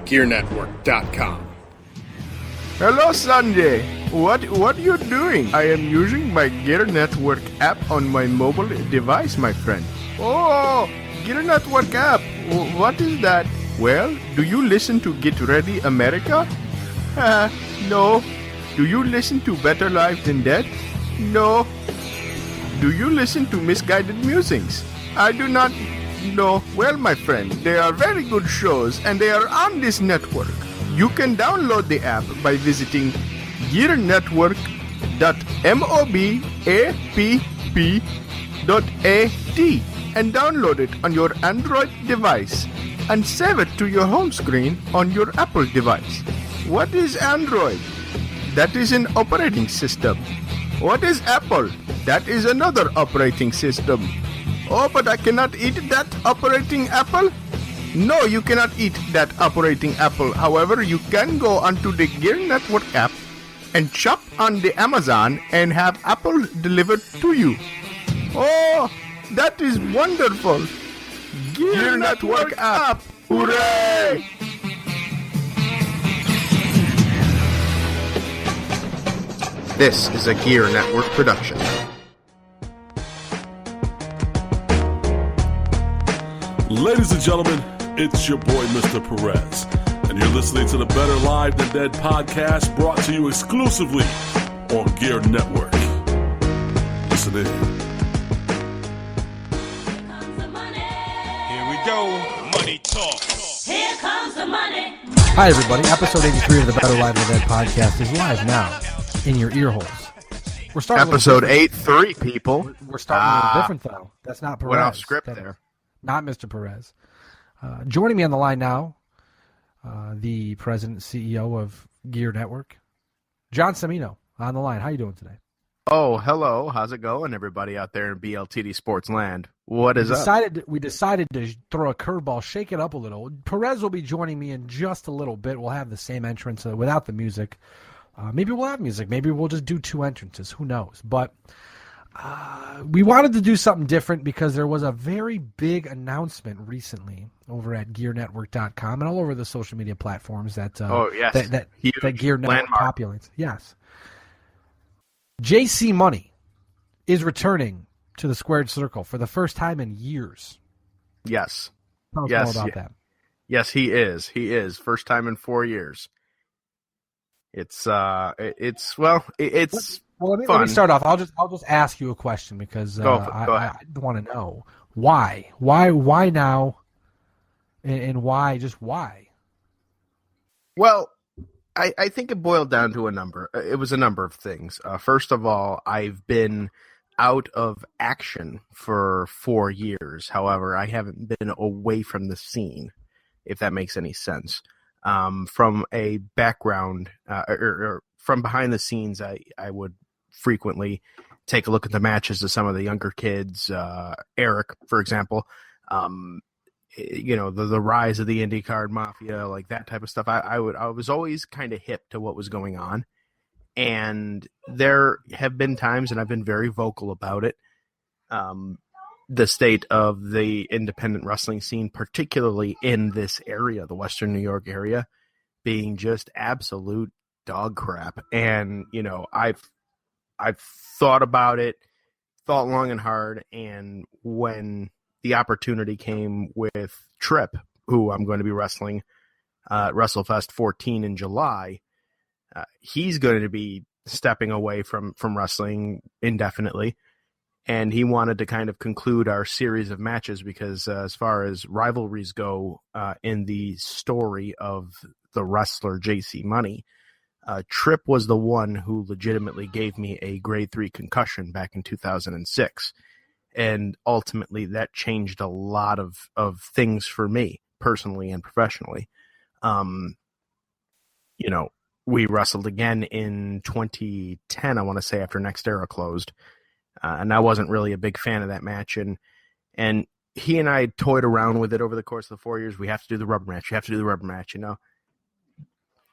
GERENetwork.com. Hello, Sanjay. What you doing? I am using my GERE Network app on my mobile device, my friend. Oh, GERE Network app. What is that? Well, do you listen to Get Ready America? No. Do you listen to Better Life Than Dead? No. Do you listen to Misguided Musings? I do not. No. Well, my friend, they are very good shows and they are on this network. You can download the app by visiting gerenetwork.mobapp.at and download it on your Android device and save it to your home screen on your Apple device. What is Android? That is an operating system. What is Apple? That is another operating system. Oh, but I cannot eat that operating apple? No, you cannot eat that operating apple. However, you can go onto the GERE Network app and shop on the Amazon and have Apple delivered to you. Oh, that is wonderful. GERE Network app. Hooray! This is a GERE Network production. Ladies and gentlemen, it's your boy, Mr. Perez, and you're listening to the Better Live Than Dead podcast, brought to you exclusively on GERE Network. Listen in. Here we go, money talk. Here comes the money. Hi, everybody. Episode 83 of the Better Live Than Dead podcast is live now in your ear holes. We're starting Episode 83, people. We're starting a little different, though. That's not Perez. Went off script there. Not Mr. Perez. Joining me on the line now, the president and CEO of GERE Network, John Cimino, on the line. How you doing today? Oh, hello. How's it going, everybody out there in BLTD Sports Land? What is up? We decided to throw a curveball, shake it up a little. Perez will be joining me in just a little bit. We'll have the same entrance without the music. Maybe we'll have music. Maybe we'll just do two entrances. Who knows? But we wanted to do something different because there was a very big announcement recently over at GereNetwork.com and all over the social media platforms that that GERE Network populates. Yes. JC Money is returning to the squared circle for the first time in years. Yes. Tell us more about that. Yes, he is. He is. First time in 4 years. It's fun. Let me start off. I'll just ask you a question because I want to know why now, and why. Well, I think it boiled down to a number. It was a number of things. First of all, I've been out of action for 4 years. However, I haven't been away from the scene, if that makes any sense. From a background or from behind the scenes, I would frequently take a look at the matches of some of the younger kids, Eric, for example, the rise of the IndyCar mafia, like that type of stuff. I was always kind of hip to what was going on. And there have been times, and I've been very vocal about it, the state of the independent wrestling scene, particularly in this area, the Western New York area, being just absolute dog crap. And, I've thought about it, thought long and hard, and when the opportunity came with Tripp, who I'm going to be wrestling WrestleFest 14 in July, he's going to be stepping away from wrestling indefinitely, and he wanted to kind of conclude our series of matches because as far as rivalries go in the story of the wrestler JC Money, Tripp was the one who legitimately gave me a grade 3 concussion back in 2006. And ultimately that changed a lot of things for me personally and professionally. We wrestled again in 2010, I want to say, after Next Era closed. And I wasn't really a big fan of that match. And he and I toyed around with it over the course of the 4 years. We have to do the rubber match.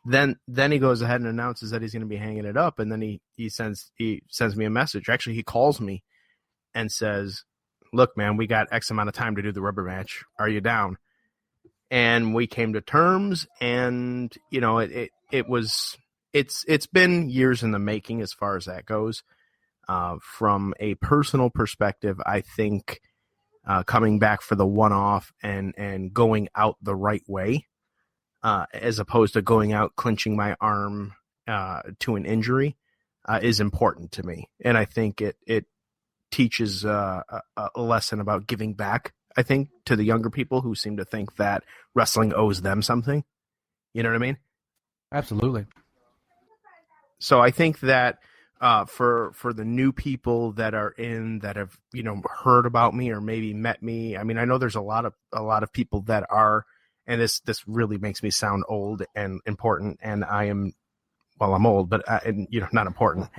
Then he goes ahead and announces that he's going to be hanging it up. And then he sends me a message. Actually, he calls me and says, "Look, man, we got X amount of time to do the rubber match. Are you down?" and we came to terms, and it's been years in the making as far as that goes. From a personal perspective, I think coming back for the one-off and going out the right way, as opposed to going out clinching my arm to an injury, is important to me. And I think it teaches a lesson about giving back, I think, to the younger people who seem to think that wrestling owes them something. You know what I mean? Absolutely. So I think that for the new people that have heard about me or maybe met me, I mean, I know there's a lot of people that are, and this really makes me sound old and important, and I'm old, but not important,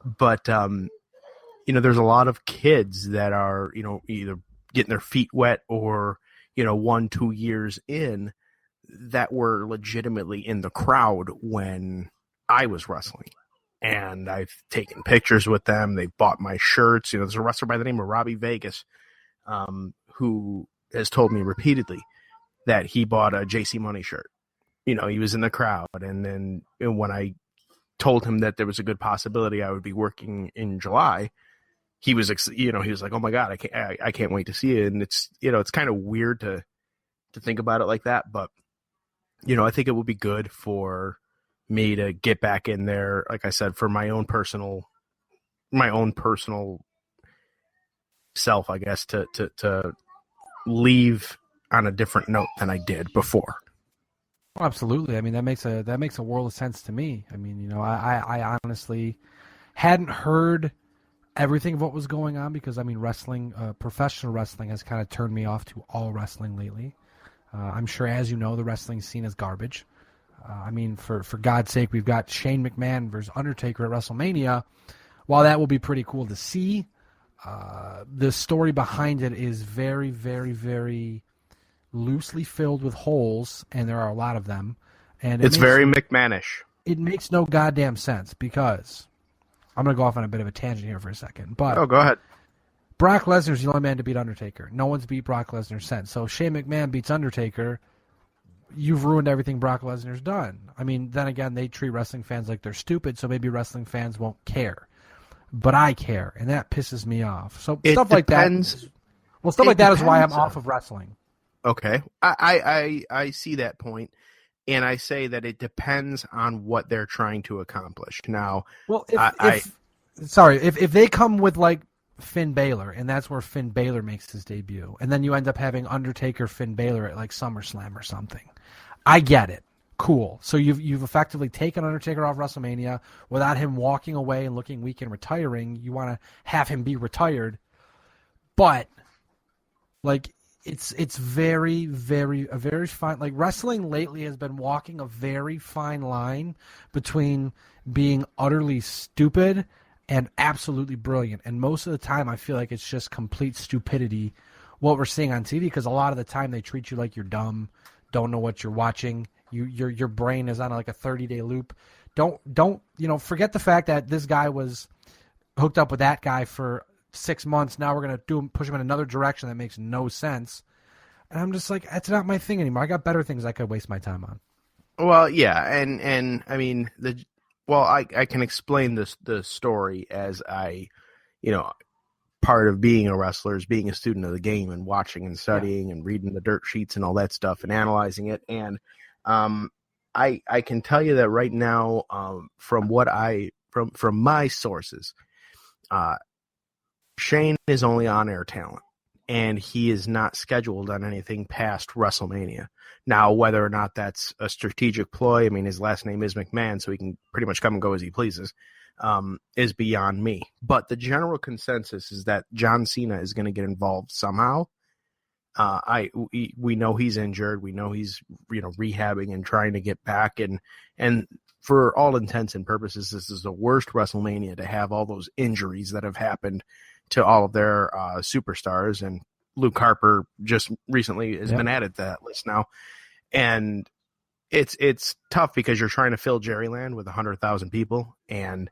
but there's a lot of kids that are either getting their feet wet or 1-2 years in that were legitimately in the crowd when I was wrestling. And I've taken pictures with them. They bought my shirts. There's a wrestler by the name of Robbie Vegas, who has told me repeatedly that he bought a JC Money shirt. He was in the crowd. And then when I told him that there was a good possibility I would be working in July, he was, he was like, "Oh my God, I can't wait to see you." And it's, it's kind of weird to think about it like that. But, I think it would be good for me to get back in there, like I said, for my own personal self, I guess, to leave on a different note than I did before. Absolutely. I mean, that makes a world of sense to me. I mean, I honestly hadn't heard everything of what was going on because, I mean, wrestling, professional wrestling has kind of turned me off to all wrestling lately. I'm sure, as you know, the wrestling scene is garbage. I mean, for God's sake, we've got Shane McMahon versus Undertaker at WrestleMania. While that will be pretty cool to see, the story behind it is very, very, very loosely filled with holes, and there are a lot of them. And it's very McMahonish. It makes no goddamn sense because I'm going to go off on a bit of a tangent here for a second. But go ahead. Brock Lesnar's the only man to beat Undertaker. No one's beat Brock Lesnar since. So Shane McMahon beats Undertaker. You've ruined everything Brock Lesnar's done. I mean, then again, they treat wrestling fans like they're stupid, so maybe wrestling fans won't care. But I care, and that pisses me off. So stuff like that. Well, stuff like that is why I'm off of wrestling. Okay. I see that point, and I say that it depends on what they're trying to accomplish. Now, well, if they come with like Finn Balor, and that's where Finn Balor makes his debut, and then you end up having Undertaker Finn Balor at like SummerSlam or something. I get it. Cool. So you've effectively taken Undertaker off WrestleMania without him walking away and looking weak and retiring. You want to have him be retired, but like it's very, very a very fine. Like wrestling lately has been walking a very fine line between being utterly stupid and absolutely brilliant. And most of the time, I feel like it's just complete stupidity what we're seeing on TV because a lot of the time they treat you like you're dumb, don't know what you're watching. Your brain is on like a 30-day loop. Don't forget the fact that this guy was hooked up with that guy for 6 months. Now we're gonna push him in another direction that makes no sense. And I'm just like, that's not my thing anymore. I got better things I could waste my time on. Well, yeah, and I mean I can explain the story as part of being a wrestler is being a student of the game and watching and studying and reading the dirt sheets and all that stuff and analyzing it. And I can tell you that right now, from my sources, Shane is only on-air talent, and he is not scheduled on anything past WrestleMania. Now, whether or not that's a strategic ploy, I mean, his last name is McMahon, so he can pretty much come and go as he pleases, is beyond me. But the general consensus is that John Cena is going to get involved somehow. We know he's injured. We know he's rehabbing and trying to get back. And for all intents and purposes, this is the worst WrestleMania to have all those injuries that have happened to all of their superstars. And Luke Harper just recently has been added to that list now. And it's tough because you're trying to fill Jerryland with 100,000 people, and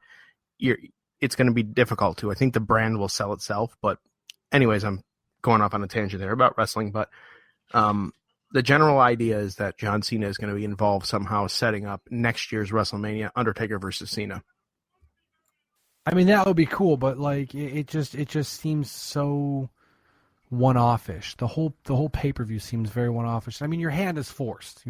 it's going to be difficult too. I think the brand will sell itself. But anyways, I'm going off on a tangent there about wrestling, but the general idea is that John Cena is going to be involved somehow setting up next year's WrestleMania, Undertaker versus Cena. I mean, that would be cool, but like it just seems so one-offish. The whole pay-per-view seems very one-offish. I mean, your hand is forced,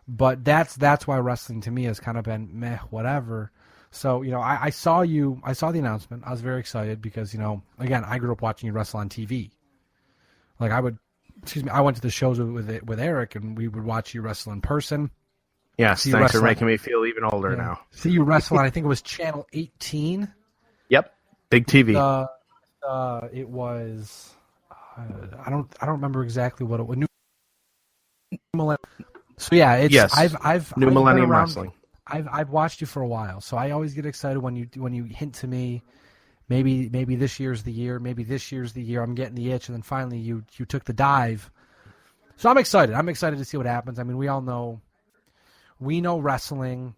but that's why wrestling to me has kind of been meh, whatever. So, I saw the announcement. I was very excited because, again, I grew up watching you wrestle on TV. Like I went to the shows with Eric, and we would watch you wrestle in person. Yes, thanks for making me feel even older now. See you wrestle on, I think it was Channel 18. Yep, big TV. It was, I don't remember exactly what it was. New Millennium. So yeah, it's yes. I've New I've Millennium been around, Wrestling. I've watched you for a while, so I always get excited when you hint to me, maybe this year's the year, maybe this year's the year. I'm getting the itch, and then finally you took the dive. So I'm excited. I'm excited to see what happens. I mean, we know wrestling,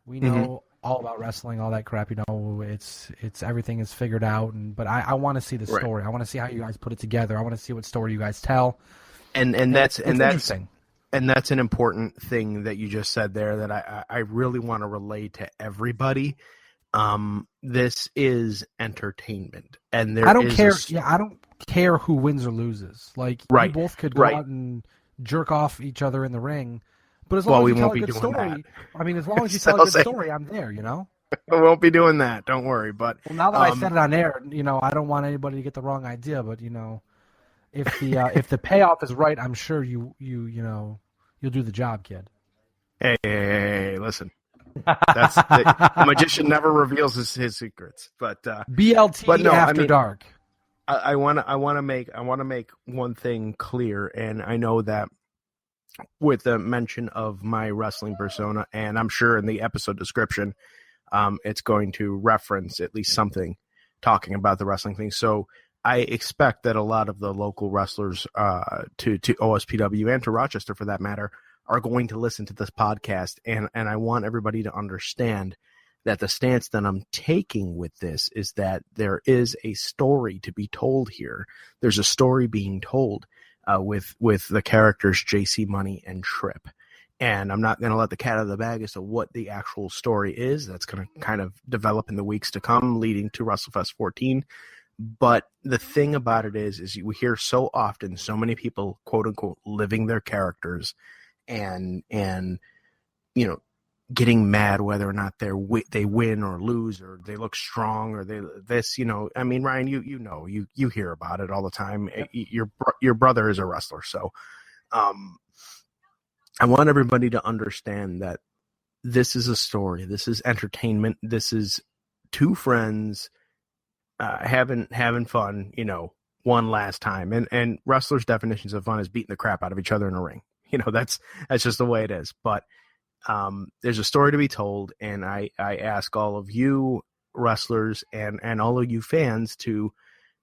we know all about wrestling, all that crap. It's everything is figured out, but I want to see the story. I want to see how you guys put it together. I want to see what story you guys tell. And that's interesting. And that's an important thing that you just said there that I really want to relay to everybody. This is entertainment, and I don't care. I don't care who wins or loses. Like, right. You both could go out and jerk off each other in the ring, but as long as you tell a good story, I mean, as long as you tell a good story, I'm there. We won't be doing that. Don't worry. But now that I said it on air, I don't want anybody to get the wrong idea. But if the payoff is right, I'm sure you'll do the job, kid. Hey, listen. That's the magician never reveals his secrets. But BLTD After Dark. I want to make one thing clear, and I know that with the mention of my wrestling persona, and I'm sure in the episode description, it's going to reference at least something talking about the wrestling thing. So I expect that a lot of the local wrestlers to OSPW and to Rochester, for that matter, are going to listen to this podcast, and I want everybody to understand that the stance that I'm taking with this is that there is a story to be told here. There's a story being told with the characters JC Money and Trip. And I'm not going to let the cat out of the bag as to what the actual story is. That's going to kind of develop in the weeks to come, leading to WrestleFest 14. But the thing about it is we hear so often so many people, quote unquote, living their characters and getting mad whether or not they win or lose, or they look strong, or I mean, Ryan, you hear about it all the time. Your brother is a wrestler, so I want everybody to understand that this is a story. This is entertainment. This is two friends having fun, one last time. And wrestlers' definitions of fun is beating the crap out of each other in a ring. That's just the way it is. But there's a story to be told, and I ask all of you wrestlers and all of you fans to,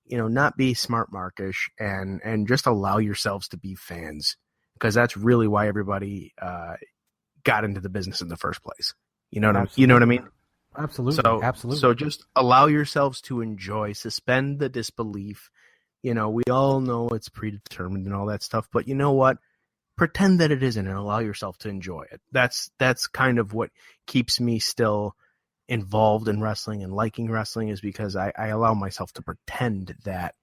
not be smart markish and just allow yourselves to be fans, because that's really why everybody got into the business in the first place. You know what I mean? Absolutely. Absolutely. So just allow yourselves to enjoy, suspend the disbelief. We all know it's predetermined and all that stuff, but you know what? Pretend that it isn't and allow yourself to enjoy it. That's kind of what keeps me still involved in wrestling and liking wrestling, is because I allow myself to pretend that,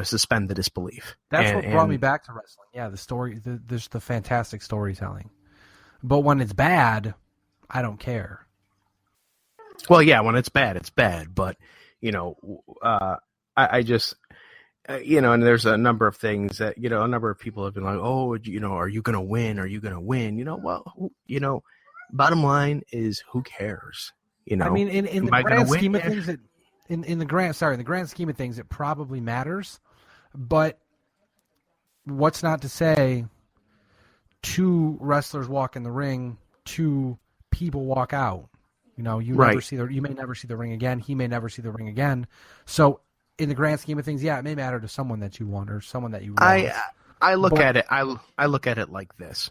suspend the disbelief. That's what brought me back to wrestling. Yeah, the story, there's the fantastic storytelling. But when it's bad, I don't care. Well, yeah, when it's bad, it's bad. But, I just... and there's a number of things that, a number of people have been like, oh, are you going to win? Are you going to win? Bottom line is, who cares? I mean, in the grand scheme of things, in the grand scheme of things, it probably matters. But what's not to say two wrestlers walk in the ring, two people walk out? You may never see the ring again. He may never see the ring again. So, in the grand scheme of things, yeah, it may matter to someone that you want or someone that you want. I look at it like this.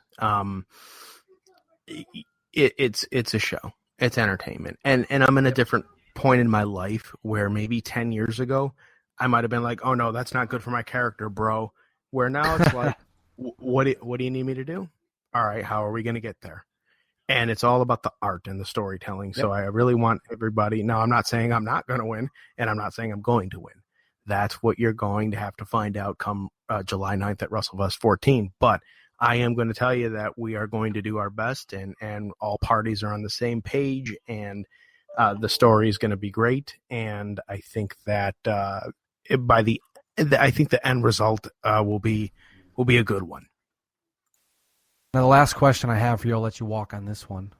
It's a show. It's entertainment. And I'm in a different point in my life where maybe 10 years ago I might have been like, oh no, that's not good for my character, bro. Where now it's like, What do you need me to do? All right, how are we going to get there? And it's all about the art and the storytelling. Yep. So I really want everybody. Now, I'm not saying I'm not going to win, and I'm not saying I'm going to win. That's what you're going to have to find out come July 9th at WrestleFest 14. But I am going to tell you that we are going to do our best, and all parties are on the same page, and the story is going to be great. And I think that I think the end result will be a good one. Now, the last question I have for you, I'll let you walk on this one.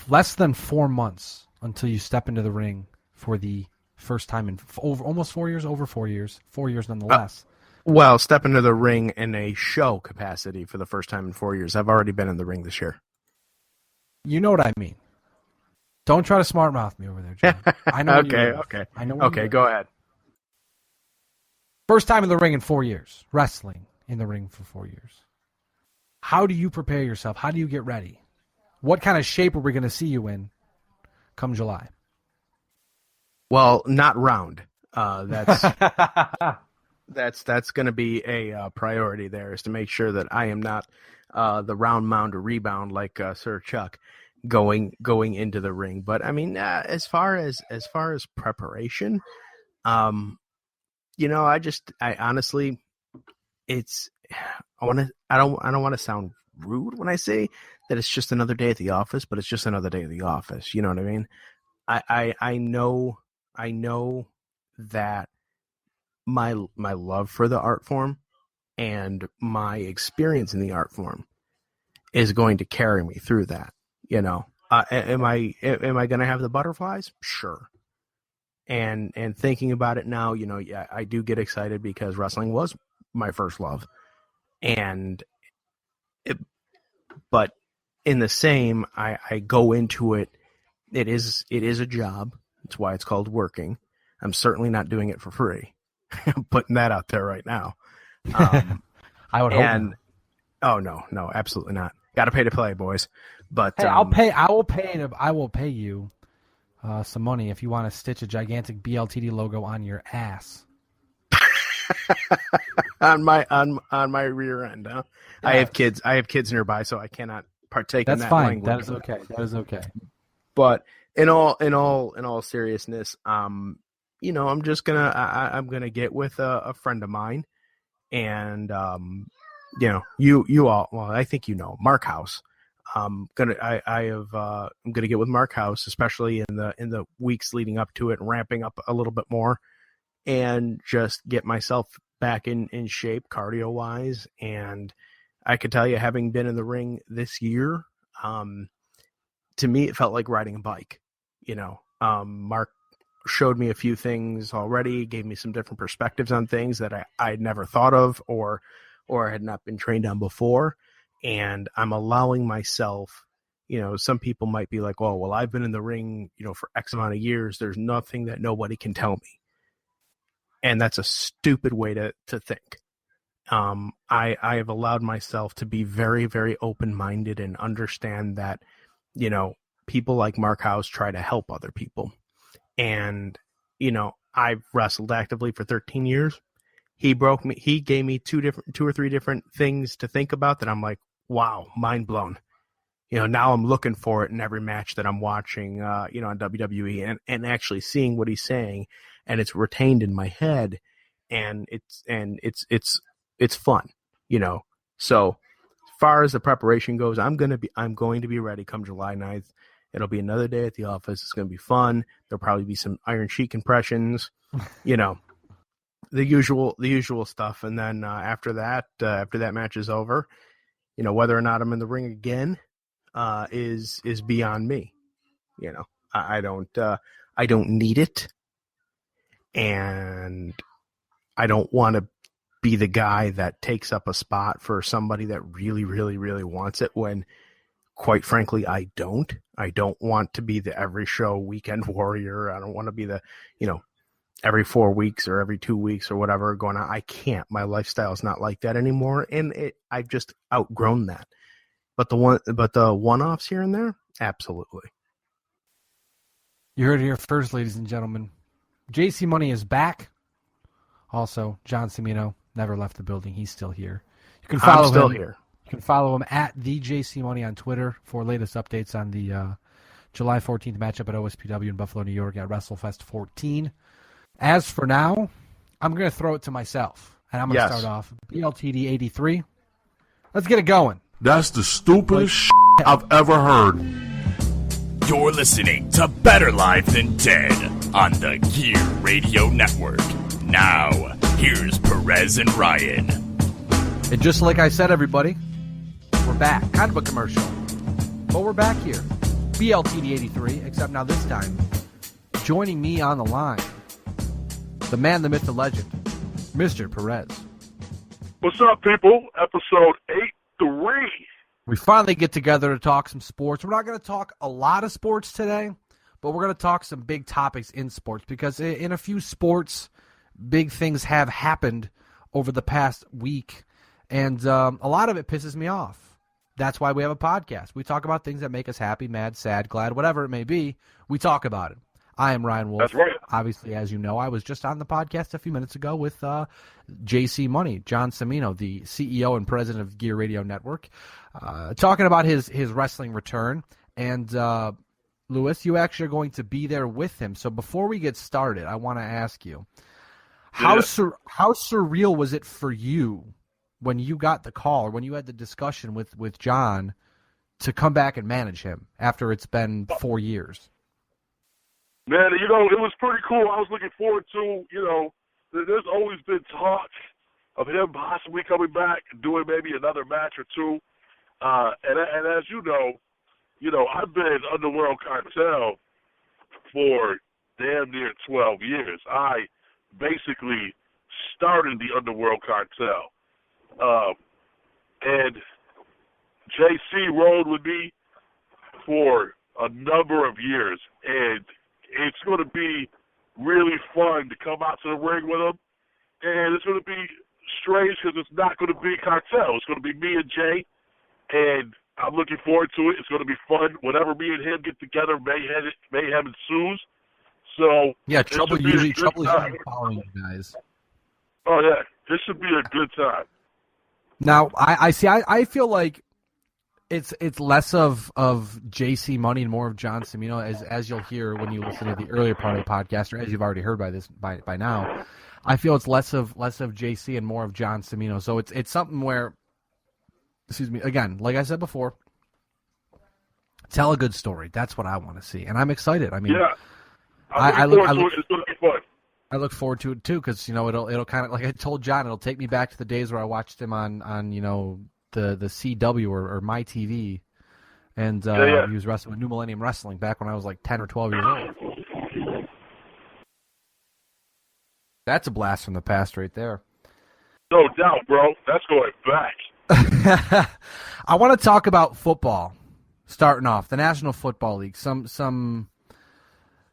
Less than 4 months until you step into the ring for the first time in almost 4 years, over 4 years, 4 years nonetheless. Well, step into the ring in a show capacity for the first time in 4 years. I've already been in the ring this year. You know what I mean. Don't try to smart mouth me over there, John. I know. Okay. I know. Okay, go ahead. First time in the ring in 4 years. Wrestling in the ring for 4 years. How do you prepare yourself? How do you get ready? What kind of shape are we going to see you in come July? Well, not round. That's going to be a priority there, is to make sure that I am not the round mound or rebound like Sir Chuck going into the ring. But I mean, as far as preparation, I honestly, I don't want to sound rude when I say that it's just another day at the office, but it's just another day at the office. You know what I mean? I know that my love for the art form and my experience in the art form is going to carry me through that. Am I going to have the butterflies? Sure. And thinking about it now, yeah, I do get excited because wrestling was my first love. But in the same, I go into it. It is a job. That's why it's called working. I'm certainly not doing it for free. I'm putting that out there right now. I would hope not. Oh no, absolutely not. Got to pay to play, boys. But hey, I will pay you some money if you want to stitch a gigantic BLTD logo on your ass. on my rear end, huh? Yes. I have kids nearby, so I cannot partake in that language. That's fine. That is okay. But in all seriousness, I'm just I'm gonna get with a friend of mine, and you all, well, I think Mark House. I'm gonna get with Mark House, especially in the weeks leading up to it, and ramping up a little bit more, and just get myself back in shape cardio wise. And I could tell you, having been in the ring this year, to me, it felt like riding a bike. Mark showed me a few things already, gave me some different perspectives on things that I'd never thought of or had not been trained on before. And I'm allowing myself, some people might be like, well, I've been in the ring, for X amount of years. There's nothing that nobody can tell me. And that's a stupid way to think. I have allowed myself to be very, very open-minded and understand that, people like Mark House try to help other people. And, I've wrestled actively for 13 years. He gave me two or three different things to think about that I'm like, wow, mind blown. Now I'm looking for it in every match that I'm watching, on WWE and actually seeing what he's saying, and it's retained in my head, and it's fun, So as far as the preparation goes, I'm going to be ready come July 9th. It'll be another day at the office. It's going to be fun. There'll probably be some Iron Sheik compressions, the usual stuff. And then after that match is over, whether or not I'm in the ring again is beyond me. I don't need it, and I don't want to be the guy that takes up a spot for somebody that really, really, really wants it when, quite frankly, I don't. I don't want to be the every show weekend warrior. I don't want to be the, every 4 weeks or every 2 weeks or whatever going on. I can't. My lifestyle is not like that anymore, and I've just outgrown that. But the one-offs here and there, absolutely. You heard it here first, ladies and gentlemen. JC Money is back. Also, John Cimino never left the building. He's still here. You can follow I'm still him. here. You can follow him at the JC Money on Twitter for latest updates on the July 14th matchup at OSPW in Buffalo, New York at WrestleFest 14. As for now, I'm going to throw it to myself, and I'm going to start off BLTD 83. Let's get it going. That's the stupidest shit I've ever heard. You're listening to Better Live Than Dead on the GERE Radio Network. Now, here's Perez and Ryan. And just like I said, everybody, we're back. Kind of a commercial, but we're back here. BLTD 83, except now this time, joining me on the line, the man, the myth, the legend, Mr. Perez. What's up, people? Episode 83. We finally get together to talk some sports. We're not going to talk a lot of sports today, but we're going to talk some big topics in sports because in a few sports, big things have happened over the past week, and a lot of it pisses me off. That's why we have a podcast. We talk about things that make us happy, mad, sad, glad, whatever it may be. We talk about it. I am Ryan Wolf. That's right. Obviously, as you know, I was just on the podcast a few minutes ago with JC Money, John Cimino, the CEO and president of GERE Radio Network, talking about his wrestling return. And, Lewis, you actually are going to be there with him. So before we get started, I want to ask you, how surreal was it for you when you got the call or when you had the discussion with John to come back and manage him after it's been 4 years? Man, it was pretty cool. I was looking forward to, there's always been talk of him possibly coming back and doing maybe another match or two. And as you know, I've been Underworld Cartel for damn near 12 years. I basically started the Underworld Cartel. And JC rode with me for a number of years, and it's going to be really fun to come out to the ring with him, and it's going to be strange because it's not going to be Cartel. It's going to be me and Jay, and I'm looking forward to it. It's going to be fun. Whenever me and him get together, mayhem ensues. So yeah, Trouble usually following you guys. Oh yeah, this should be a good time. Now I see. I feel like it's less of JC Money and more of John Cimino, as you'll hear when you listen to the earlier part of the podcast, or as you've already heard by now. I feel it's less of JC and more of John Cimino. So it's something where, excuse me, again, like I said before, tell a good story. That's what I want to see, and I'm excited. I mean, yeah, it's going to be fun. I look forward to it too because it'll kind of, like I told John, it'll take me back to the days where I watched him on the CW or My TV, and he was wrestling with New Millennium Wrestling back when I was like 10 or 12 years old. That's a blast from the past right there. No doubt, bro. That's going back. I want to talk about football. Starting off, the National Football League. Some,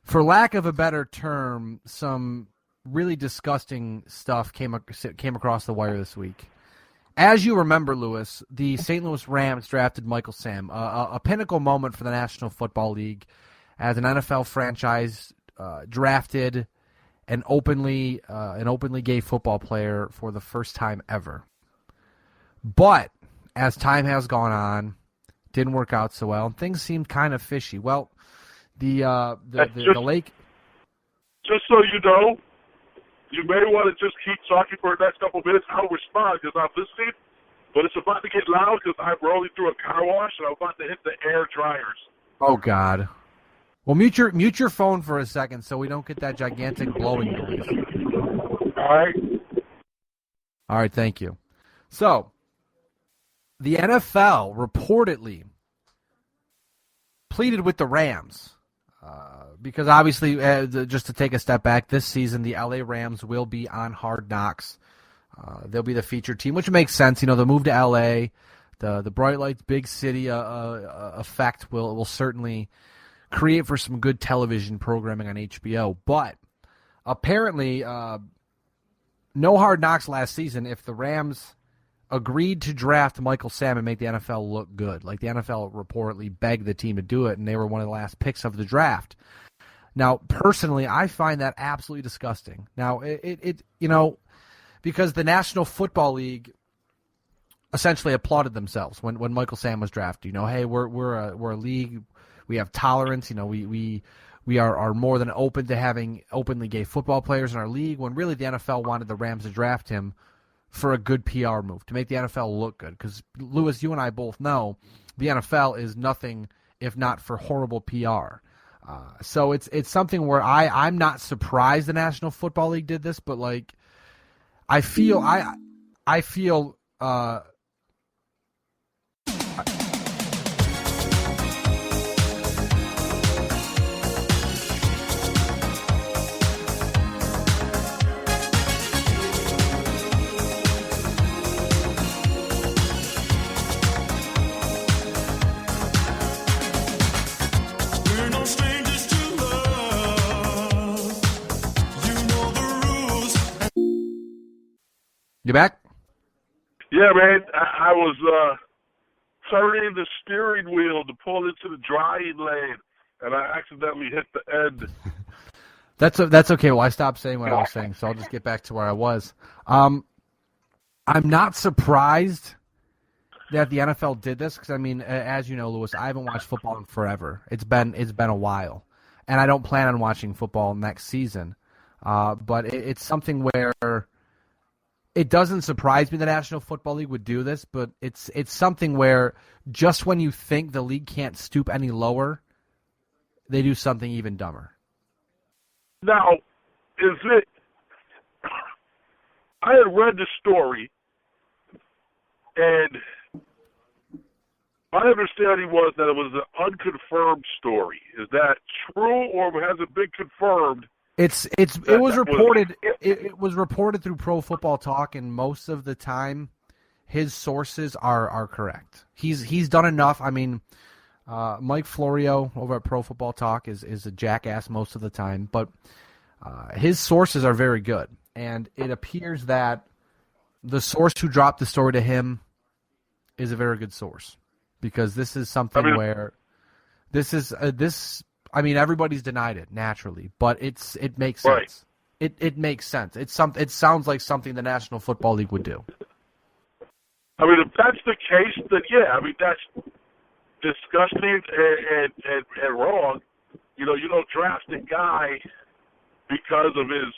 for lack of a better term, some really disgusting stuff came across the wire this week. As you remember, Lewis, the St. Louis Rams drafted Michael Sam, a pinnacle moment for the National Football League, as an NFL franchise drafted an openly gay football player for the first time ever. But as time has gone on, didn't work out so well, and things seemed kind of fishy. Well, the lake. Just so you know, you may want to just keep talking for the next couple of minutes. I'll respond because I'm listening, but it's about to get loud because I'm rolling through a car wash and I'm about to hit the air dryers. Oh God! Well, mute your phone for a second so we don't get that gigantic blowing noise. All right. Thank you. So, the NFL reportedly pleaded with the Rams. Because obviously, just to take a step back, this season the LA Rams will be on Hard Knocks. They'll be the featured team, which makes sense. The move to LA, the bright lights, big city effect will certainly create for some good television programming on HBO. But apparently, no Hard Knocks last season if the Rams agreed to draft Michael Sam and make the NFL look good. Like the NFL reportedly begged the team to do it, and they were one of the last picks of the draft. Now, personally, I find that absolutely disgusting. Now, it because the National Football League essentially applauded themselves when Michael Sam was drafted. You know, hey, we're a league. We have tolerance. You know, we are more than open to having openly gay football players in our league. When really the NFL wanted the Rams to draft him for a good PR move to make the NFL look good. Because Lewis, you and I both know the NFL is nothing if not for horrible PR. So it's something where I'm not surprised the National Football League did this, but like I feel. You back? Yeah, man. I was turning the steering wheel to pull into the drying lane, and I accidentally hit the end. That's okay. Well, I stopped saying what I was saying, so I'll just get back to where I was. I'm not surprised that the NFL did this because, I mean, as you know, Lewis, I haven't watched football in forever. It's been a while, and I don't plan on watching football next season. But it's something where it doesn't surprise me the National Football League would do this, but it's something where just when you think the league can't stoop any lower, they do something even dumber. Now, is it? I had read the story, and my understanding was that it was an unconfirmed story. Is that true, or has it been confirmed? It was reported. It was reported through Pro Football Talk, and most of the time, his sources are correct. He's done enough. I mean, Mike Florio over at Pro Football Talk is a jackass most of the time, but his sources are very good, and it appears that the source who dropped the story to him is a very good source because this is something where this is this. I mean, everybody's denied it naturally, but it makes sense. Right. It makes sense. It sounds like something the National Football League would do. I mean, if that's the case, then yeah. I mean, that's disgusting and wrong. You know, you don't draft a guy because of his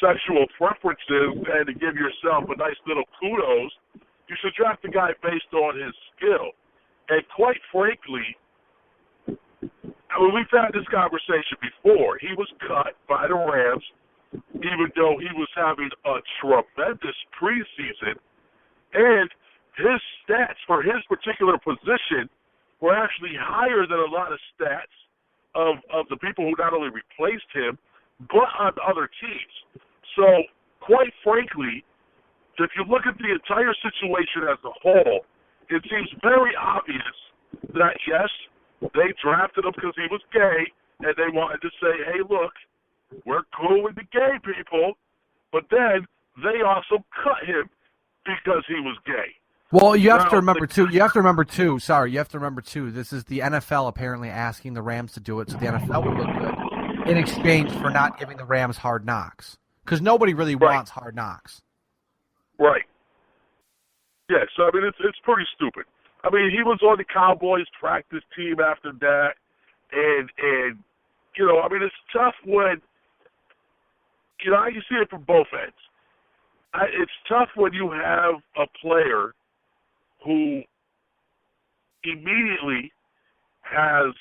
sexual preferences and to give yourself a nice little kudos. You should draft a guy based on his skill. And quite frankly, I mean, we've had this conversation before. He was cut by the Rams, even though he was having a tremendous preseason. And his stats for his particular position were actually higher than a lot of stats of the people who not only replaced him, but on other teams. So, quite frankly, if you look at the entire situation as a whole, it seems very obvious that, yes, they drafted him because he was gay, and they wanted to say, hey, look, we're cool with the gay people, but then they also cut him because he was gay. Well, you have to remember too, this is the NFL apparently asking the Rams to do it so the NFL would look good in exchange for not giving the Rams hard knocks. Because nobody really wants hard knocks. Right. Yeah, so, I mean, it's pretty stupid. I mean, he was on the Cowboys practice team after that, and you know, I mean, it's tough when, you know, you see it from both ends. It's tough when you have a player who immediately has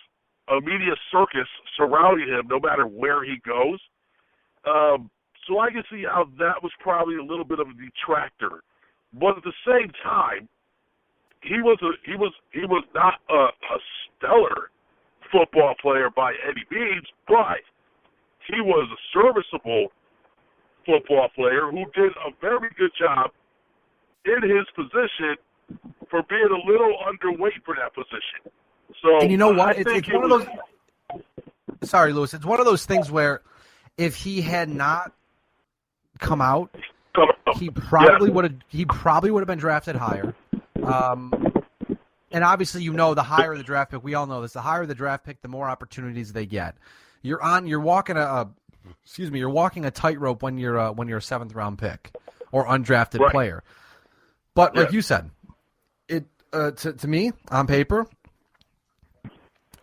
a media circus surrounding him no matter where he goes. So I can see how that was probably a little bit of a detractor. But at the same time, he was not a stellar football player by any means, but he was a serviceable football player who did a very good job in his position for being a little underweight for that position. So, and you know what? It's one of those. Sorry, Lewis. It's one of those things where if he had not come out, he probably would have been drafted higher. And obviously, you know, the higher the draft pick, we all know this. The higher the draft pick, the more opportunities they get. You're walking a tightrope when you're a 7th round pick or undrafted player. But like you said, it to me on paper,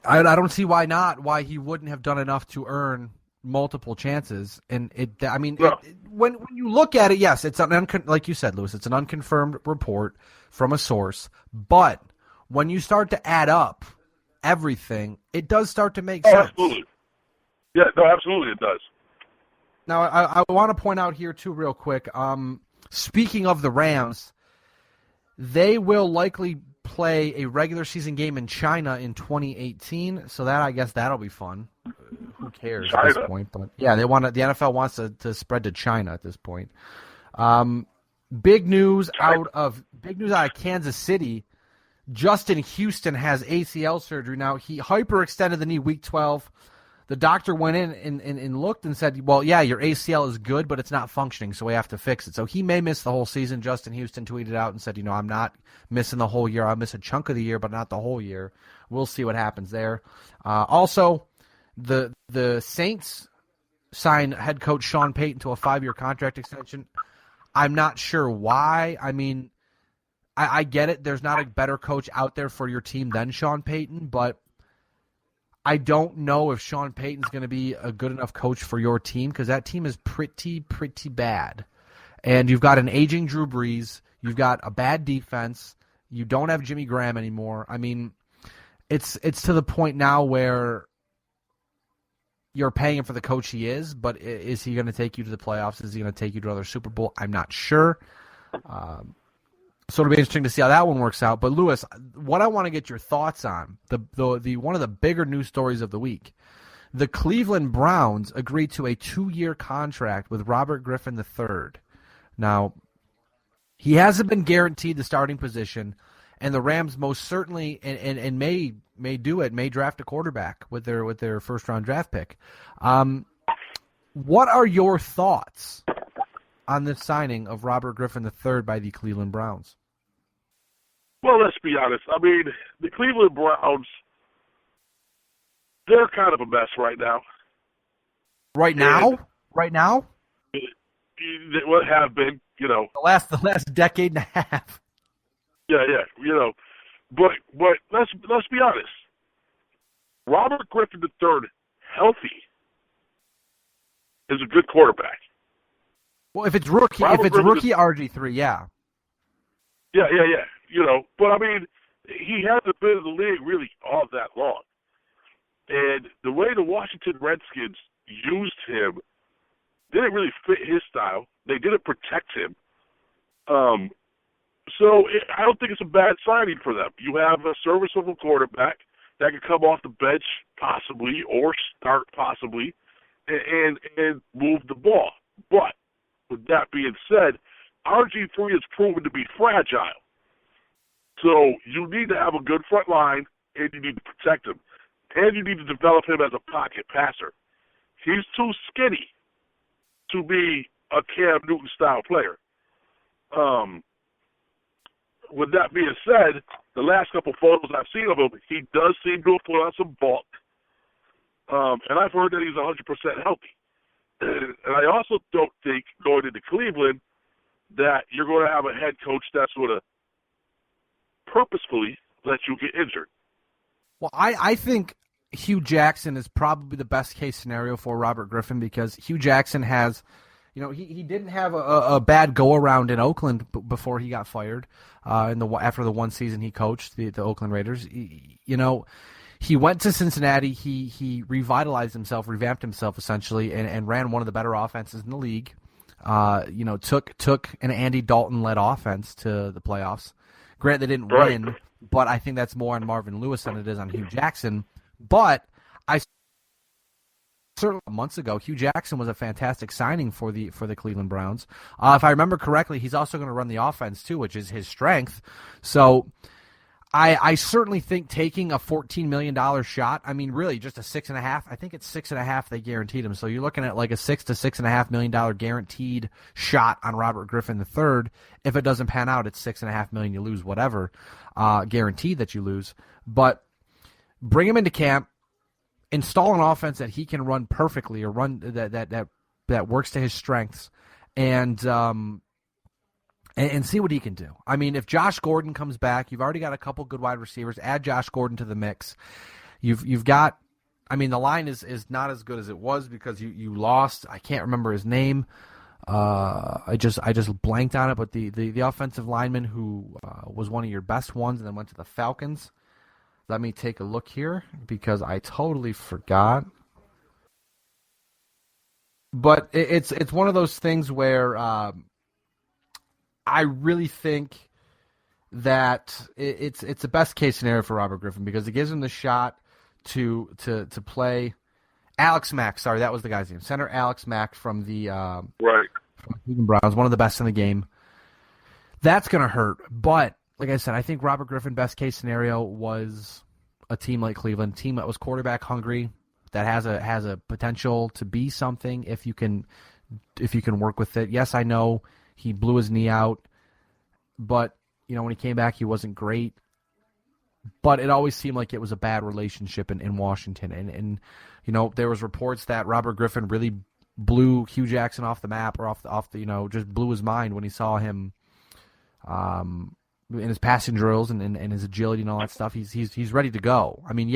I don't see why not. Why he wouldn't have done enough to earn multiple chances. And when you look at it, yes, it's like you said, Lewis, it's an unconfirmed report from a source. But when you start to add up everything, it does start to make sense. Absolutely. Yeah, no, absolutely it does. Now, I want to point out here, too, real quick. Speaking of the Rams, they will likely play a regular season game in China in 2018, so I guess that'll be fun. Who cares at this point? But yeah, the NFL wants to spread to China at this point. Big news out of Kansas City. Justin Houston has ACL surgery. Now, he hyperextended the knee week 12. The doctor went in and looked and said, well, yeah, your ACL is good, but it's not functioning, so we have to fix it. So he may miss the whole season. Justin Houston tweeted out and said, I'm not missing the whole year. I'll miss a chunk of the year, but not the whole year. We'll see what happens there. Also, the Saints signed head coach Sean Payton to a 5-year contract extension. I'm not sure why. I mean, I get it. There's not a better coach out there for your team than Sean Payton, but I don't know if Sean Payton's going to be a good enough coach for your team because that team is pretty bad. And you've got an aging Drew Brees. You've got a bad defense. You don't have Jimmy Graham anymore. I mean, it's to the point now where you're paying him for the coach he is, but is he going to take you to the playoffs? Is he going to take you to another Super Bowl? I'm not sure. So it'll be interesting to see how that one works out. But Lewis, what I want to get your thoughts on, the one of the bigger news stories of the week, the Cleveland Browns agreed to a 2-year contract with Robert Griffin III. Now, he hasn't been guaranteed the starting position, and the Rams most certainly and may do it, may draft a quarterback with their first round draft pick. What are your thoughts on the signing of Robert Griffin III by the Cleveland Browns? Well, let's be honest. I mean, the Cleveland Browns, they're kind of a mess right now. Right now? Right now? What have been, The last decade and a half. Yeah, But let's be honest. Robert Griffin III, healthy, is a good quarterback. Well, if it's rookie RG3, yeah. Yeah. But I mean, he hasn't been in the league really all that long. And the way the Washington Redskins used him didn't really fit his style. They didn't protect him. I don't think it's a bad signing for them. You have a serviceable quarterback that can come off the bench possibly or start possibly and move the ball. But with that being said, RG3 is proven to be fragile. So you need to have a good front line, and you need to protect him. And you need to develop him as a pocket passer. He's too skinny to be a Cam Newton-style player. With that being said, the last couple photos I've seen of him, he does seem to have put on some bulk. And I've heard that he's 100% healthy. And I also don't think, going into Cleveland, that you're going to have a head coach that's going to purposefully let you get injured. Well, I think Hugh Jackson is probably the best case scenario for Robert Griffin because Hugh Jackson has, he didn't have a bad go-around in Oakland before he got fired after the one season he coached the Oakland Raiders. He went to Cincinnati. He revitalized himself, revamped himself essentially, and ran one of the better offenses in the league. Took an Andy Dalton-led offense to the playoffs. Granted, they didn't win, but I think that's more on Marvin Lewis than it is on Hugh Jackson. But certainly months ago, Hugh Jackson was a fantastic signing for the Cleveland Browns. If I remember correctly, he's also going to run the offense too, which is his strength. So I certainly think taking a $14 million shot, I mean, really just a 6.5. I think it's 6.5 they guaranteed him. So you're looking at like a $6 to $6.5 million guaranteed shot on Robert Griffin III. If it doesn't pan out, it's $6.5 million. You lose whatever, guaranteed that you lose. But bring him into camp, install an offense that he can run perfectly or run that works to his strengths, and and see what he can do. I mean, if Josh Gordon comes back, you've already got a couple good wide receivers. Add Josh Gordon to the mix. You've got, I mean, the line is not as good as it was because you lost. I can't remember his name. I just blanked on it. But the offensive lineman who was one of your best ones and then went to the Falcons. Let me take a look here because I totally forgot. But it's one of those things where I really think that it's the best case scenario for Robert Griffin because it gives him the shot to play Alex Mack. Sorry, that was the guy's name. Center Alex Mack from the from Cleveland Browns, one of the best in the game. That's going to hurt. But like I said, I think Robert Griffin, best case scenario, was a team like Cleveland, a team that was quarterback hungry, that has a potential to be something if you can work with it. Yes, I know he blew his knee out, but when he came back, he wasn't great. But it always seemed like it was a bad relationship in Washington, and there was reports that Robert Griffin really blew Hugh Jackson off the map or off the just blew his mind when he saw him in his passing drills and his agility and all that stuff. He's ready to go. I mean,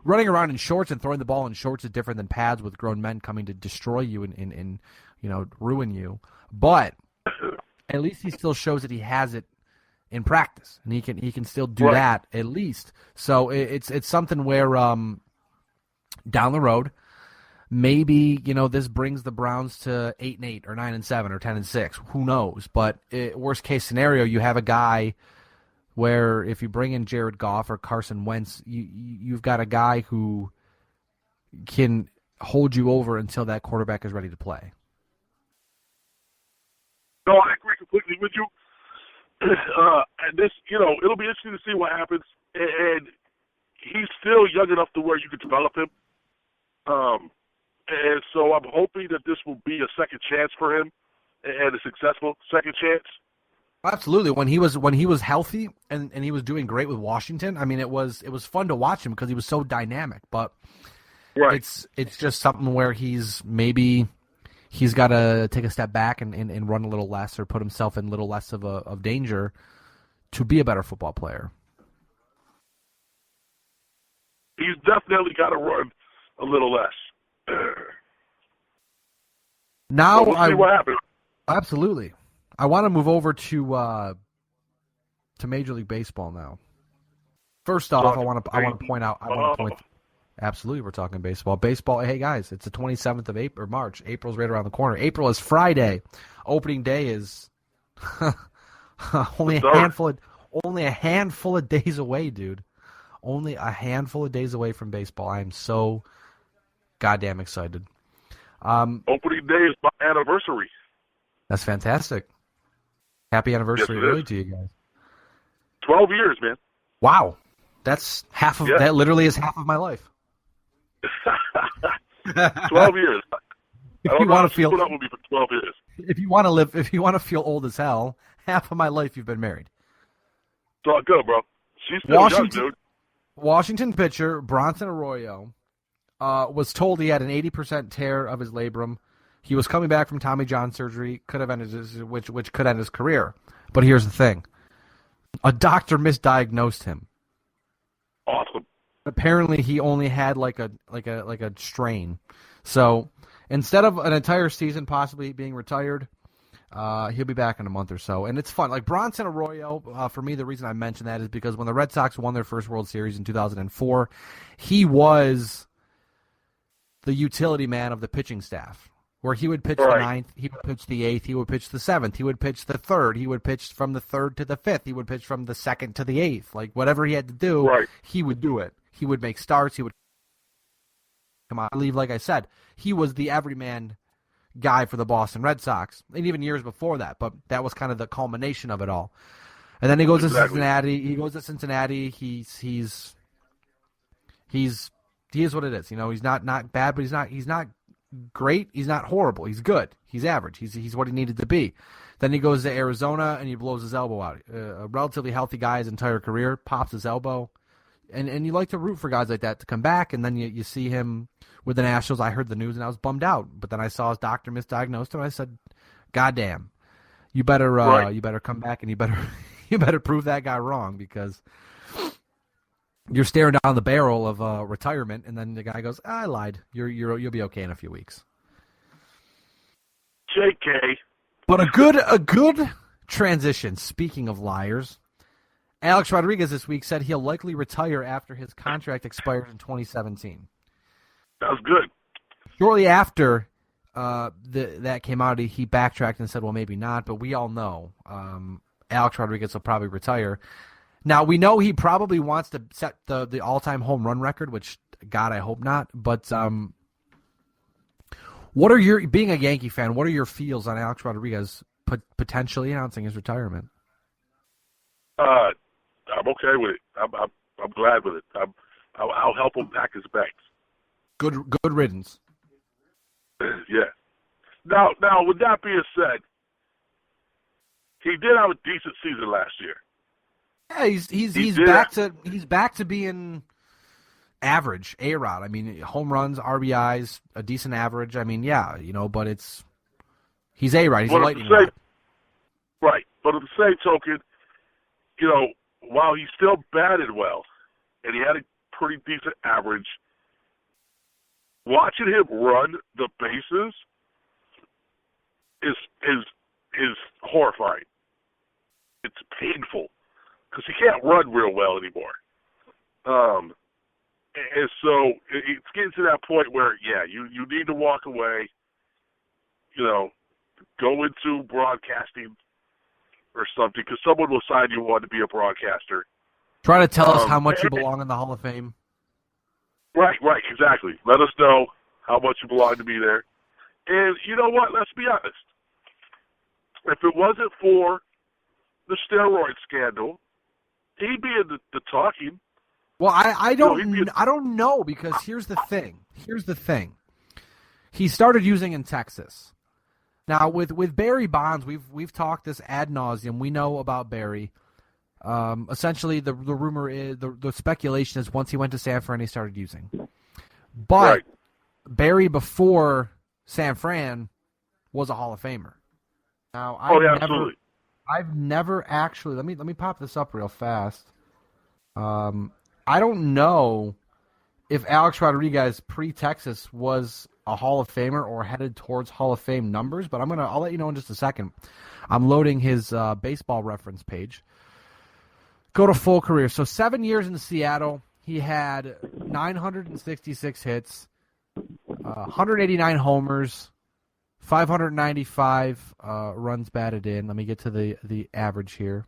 running around in shorts and throwing the ball in shorts is different than pads with grown men coming to destroy you and ruin you. But at least he still shows that he has it in practice, and he can still do that at least. So it's something where down the road, maybe this brings the Browns to 8-8 or 9-7 or 10-6. Who knows? But worst case scenario, you have a guy where if you bring in Jared Goff or Carson Wentz, you've got a guy who can hold you over until that quarterback is ready to play. No, I agree completely with you. And this, it'll be interesting to see what happens. And he's still young enough to where you can develop him. And so I'm hoping that this will be a second chance for him and a successful second chance. Absolutely. When he was healthy and he was doing great with Washington, I mean, it was fun to watch him because he was so dynamic. But it's just something where he's got to take a step back and run a little less or put himself in a little less of danger to be a better football player. He's definitely got to run a little less. Now we'll see what happens. Absolutely. I want to move over to Major League Baseball now. First off, I want to point out. Absolutely, we're talking baseball. Baseball. Hey guys, it's the 27th of April or March. April's right around the corner. April is Friday. Opening day is only a handful of days away, dude. Only a handful of days away from baseball. I am so goddamn excited. Opening day is my anniversary. That's fantastic. Happy anniversary, really, to you guys. 12 years, man. Wow, that's half of that. Literally is half of my life. 12 years. If you want to feel, put up with me for 12 years. If you want to live, if you want to feel old as hell, half of my life you've been married. It's all good, bro. She's still young, dude. Washington pitcher Bronson Arroyo was told he had an 80% tear of his labrum. He was coming back from Tommy John surgery, could have ended which could end his career. But here's the thing: a doctor misdiagnosed him. Awesome. Apparently, he only had like a strain. So instead of an entire season possibly being retired, he'll be back in a month or so. And it's fun. Like Bronson Arroyo, for me, the reason I mention that is because when the Red Sox won their first World Series in 2004, he was the utility man of the pitching staff. Where he would pitch the ninth, he would pitch the eighth, he would pitch the seventh, he would pitch the third, he would pitch from the third to the fifth, he would pitch from the second to the eighth. Like whatever he had to do, he would do it. He would make starts. He would come on. I believe, like I said, he was the everyman guy for the Boston Red Sox, and even years before that. But that was kind of the culmination of it all. And then he goes to Cincinnati. He goes to Cincinnati. He is what it is. He's not bad, but he's not great. He's not horrible. He's good. He's average. He's what he needed to be. Then he goes to Arizona and he blows his elbow out. A relatively healthy guy his entire career pops his elbow, and you like to root for guys like that to come back. And then you see him with the Nationals. I heard the news and I was bummed out, but then I saw his doctor misdiagnosed him. And I said, "God damn." You better Right. you better come back and you better prove that guy wrong, because you're staring down the barrel of retirement, and then the guy goes, "I lied. You'll be okay in a few weeks." JK. But a good transition. Speaking of liars, Alex Rodriguez this week said he'll likely retire after his contract expires in 2017. That was good. Shortly after that came out, he backtracked and said, well, maybe not, but we all know Alex Rodriguez will probably retire. Now, we know he probably wants to set the all-time home run record, which, God, I hope not. But what are being a Yankee fan, what are your feels on Alex Rodriguez potentially announcing his retirement? I'm okay with it. I'm glad with it. I'll help him pack his bags. Good riddance. Yeah. Now, with that being said, he did have a decent season last year. Yeah, he's back to being average, A-Rod. I mean, home runs, RBIs, a decent average. I mean, yeah, but he's A-Rod. He's a lightning rod. Right. But at the same token, while he still batted well and he had a pretty decent average, watching him run the bases is horrifying. It's painful because he can't run real well anymore. And so it's getting to that point where, yeah, you need to walk away, go into broadcasting or something, because someone will sign you on to be a broadcaster. Try to tell us how much you belong in the Hall of Fame. Right, exactly. Let us know how much you belong to be there. And you know what? Let's be honest. If it wasn't for the steroid scandal, he'd be in the talking. Well, I don't know, because here's the thing. He started using in Texas. Now with Barry Bonds, we've talked this ad nauseum. We know about Barry. Essentially, the rumor is the speculation is once he went to San Fran, he started using. But right. Barry before San Fran was a Hall of Famer. Now absolutely. I've never actually. Let me pop this up real fast. I don't know if Alex Rodriguez pre-Texas was a Hall of Famer or headed towards Hall of Fame numbers, but I'll let you know in just a second. I'm loading his baseball reference page. Go to full career. So 7 years in Seattle, he had 966 hits, 189 homers, 595 runs batted in. Let me get to the average here.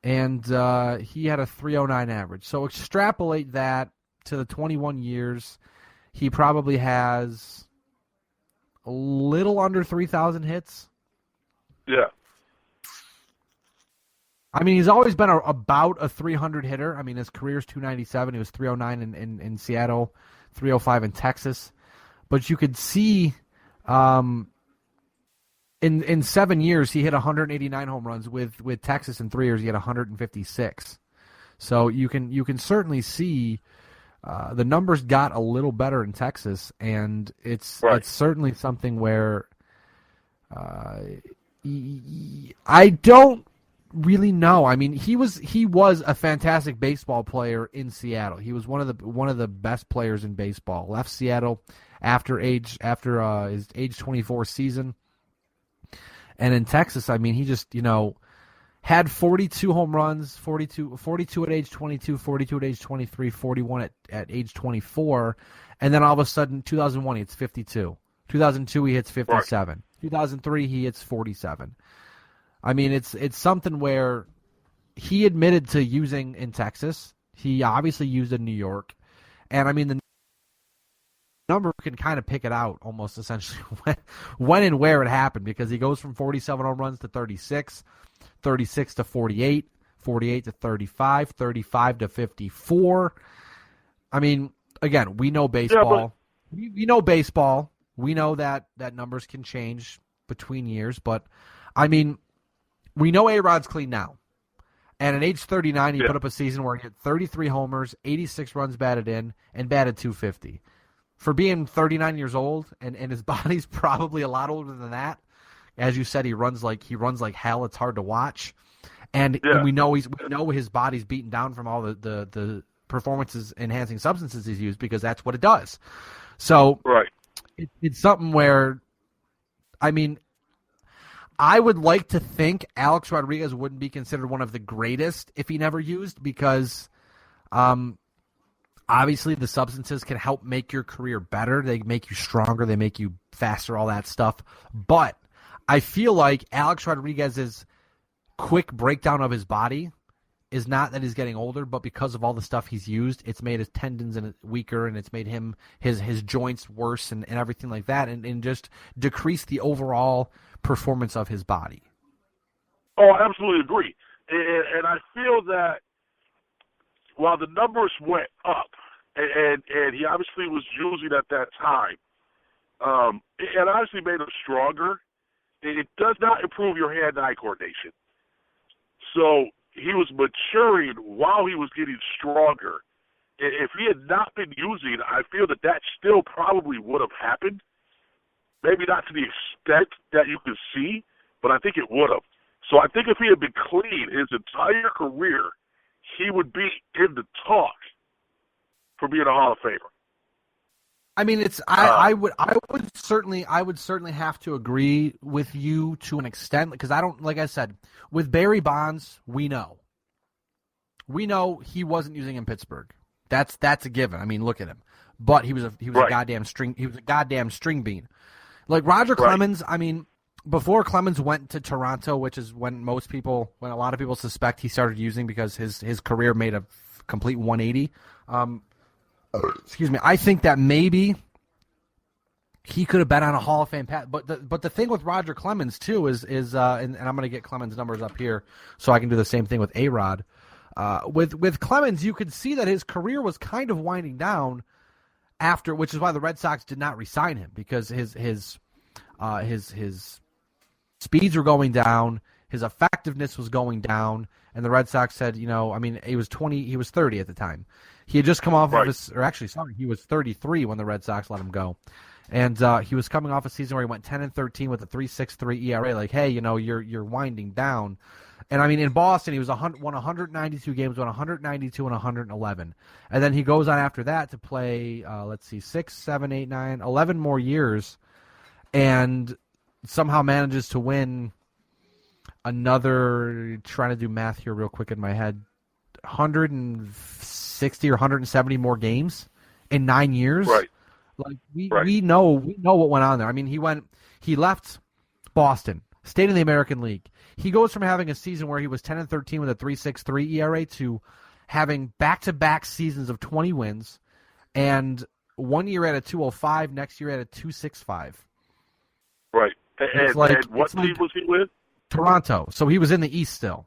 And he had a 309 average. So extrapolate that to the 21 years. He probably has a little under 3,000 hits. Yeah. I mean, he's always been about a 300 hitter. I mean, his career's 297. He was 309 in Seattle, 305 in Texas. But you could see in 7 years, he hit 189 home runs. With Texas in 3 years, he had 156. So you can certainly see the numbers got a little better in Texas, and it's certainly something where I don't really know. I mean, he was a fantastic baseball player in Seattle. He was one of the best players in baseball. Left Seattle after his age 24 season. And in Texas, I mean, he just, had 42 home runs, 42 at age 22, 42 at age 23, 41 at age 24, and then all of a sudden, 2001, he hits 52. 2002, he hits 57. Right. 2003, he hits 47. I mean, it's something where he admitted to using in Texas. He obviously used in New York. And, I mean, the number can kind of pick it out almost essentially when and where it happened, because he goes from 47 home runs to 36, 36 to 48, 48 to 35, 35 to 54. I mean, again, we know baseball. Yeah, we know baseball. We know that numbers can change between years. But, I mean, we know A-Rod's clean now. And at age 39, he put up a season where he had 33 homers, 86 runs batted in, and batted 250. For being 39 years old, and his body's probably a lot older than that, As you said, he runs like hell. It's hard to watch, and we know his body's beaten down from all the performances enhancing substances he's used, because that's what it does. So it's something where, I mean, I would like to think Alex Rodriguez wouldn't be considered one of the greatest if he never used, because obviously the substances can help make your career better. They make you stronger. They make you faster, all that stuff. But I feel like Alex Rodriguez's quick breakdown of his body is not that he's getting older, but because of all the stuff he's used, it's made his tendons weaker, and it's made his joints worse and everything like that, and just decreased the overall performance of his body. Oh, I absolutely agree. And I feel that while the numbers went up, and he obviously was using at that time, it obviously made him stronger, it does not improve your hand-eye coordination. So he was maturing while he was getting stronger. If he had not been using, I feel that still probably would have happened. Maybe not to the extent that you can see, but I think it would have. So I think if he had been clean his entire career, he would be in the talk for being a Hall of Famer. I mean, I would certainly have to agree with you to an extent, because I don't, like I said, with Barry Bonds, we know he wasn't using in Pittsburgh. That's a given. I mean, look at him. But he was a goddamn string bean. Like Roger Clemens, I mean, before Clemens went to Toronto, which is when a lot of people suspect he started using, because his career made a complete 180. Excuse me. I think that maybe he could have been on a Hall of Fame path. But the thing with Roger Clemens too is and I'm going to get Clemens' numbers up here so I can do the same thing with A-Rod. With Clemens, you could see that his career was kind of winding down after, which is why the Red Sox did not re-sign him, because his speeds were going down, his effectiveness was going down, and the Red Sox said, he was 30 at the time. He had just come off of he was 33 when the Red Sox let him go. And he was coming off a season where he went 10-13 with a 3.63 ERA. Like, hey, you're winding down. And I mean, in Boston, he won 192 games, won 192 and 111. And then he goes on after that to play, 6, 7, 8, 9, 11 more years, and somehow manages to win another, trying to do math here real quick in my head, 160 or 170 more games in 9 years. Right. Like we know what went on there. I mean, he left Boston, stayed in the American League. He goes from having a season where he was 10-13 with a 3.63 ERA to having back-to-back seasons of 20 wins, and 1 year at a 2.05, next year at a 2.65. Right. And what team was he with? Toronto. So he was in the East still.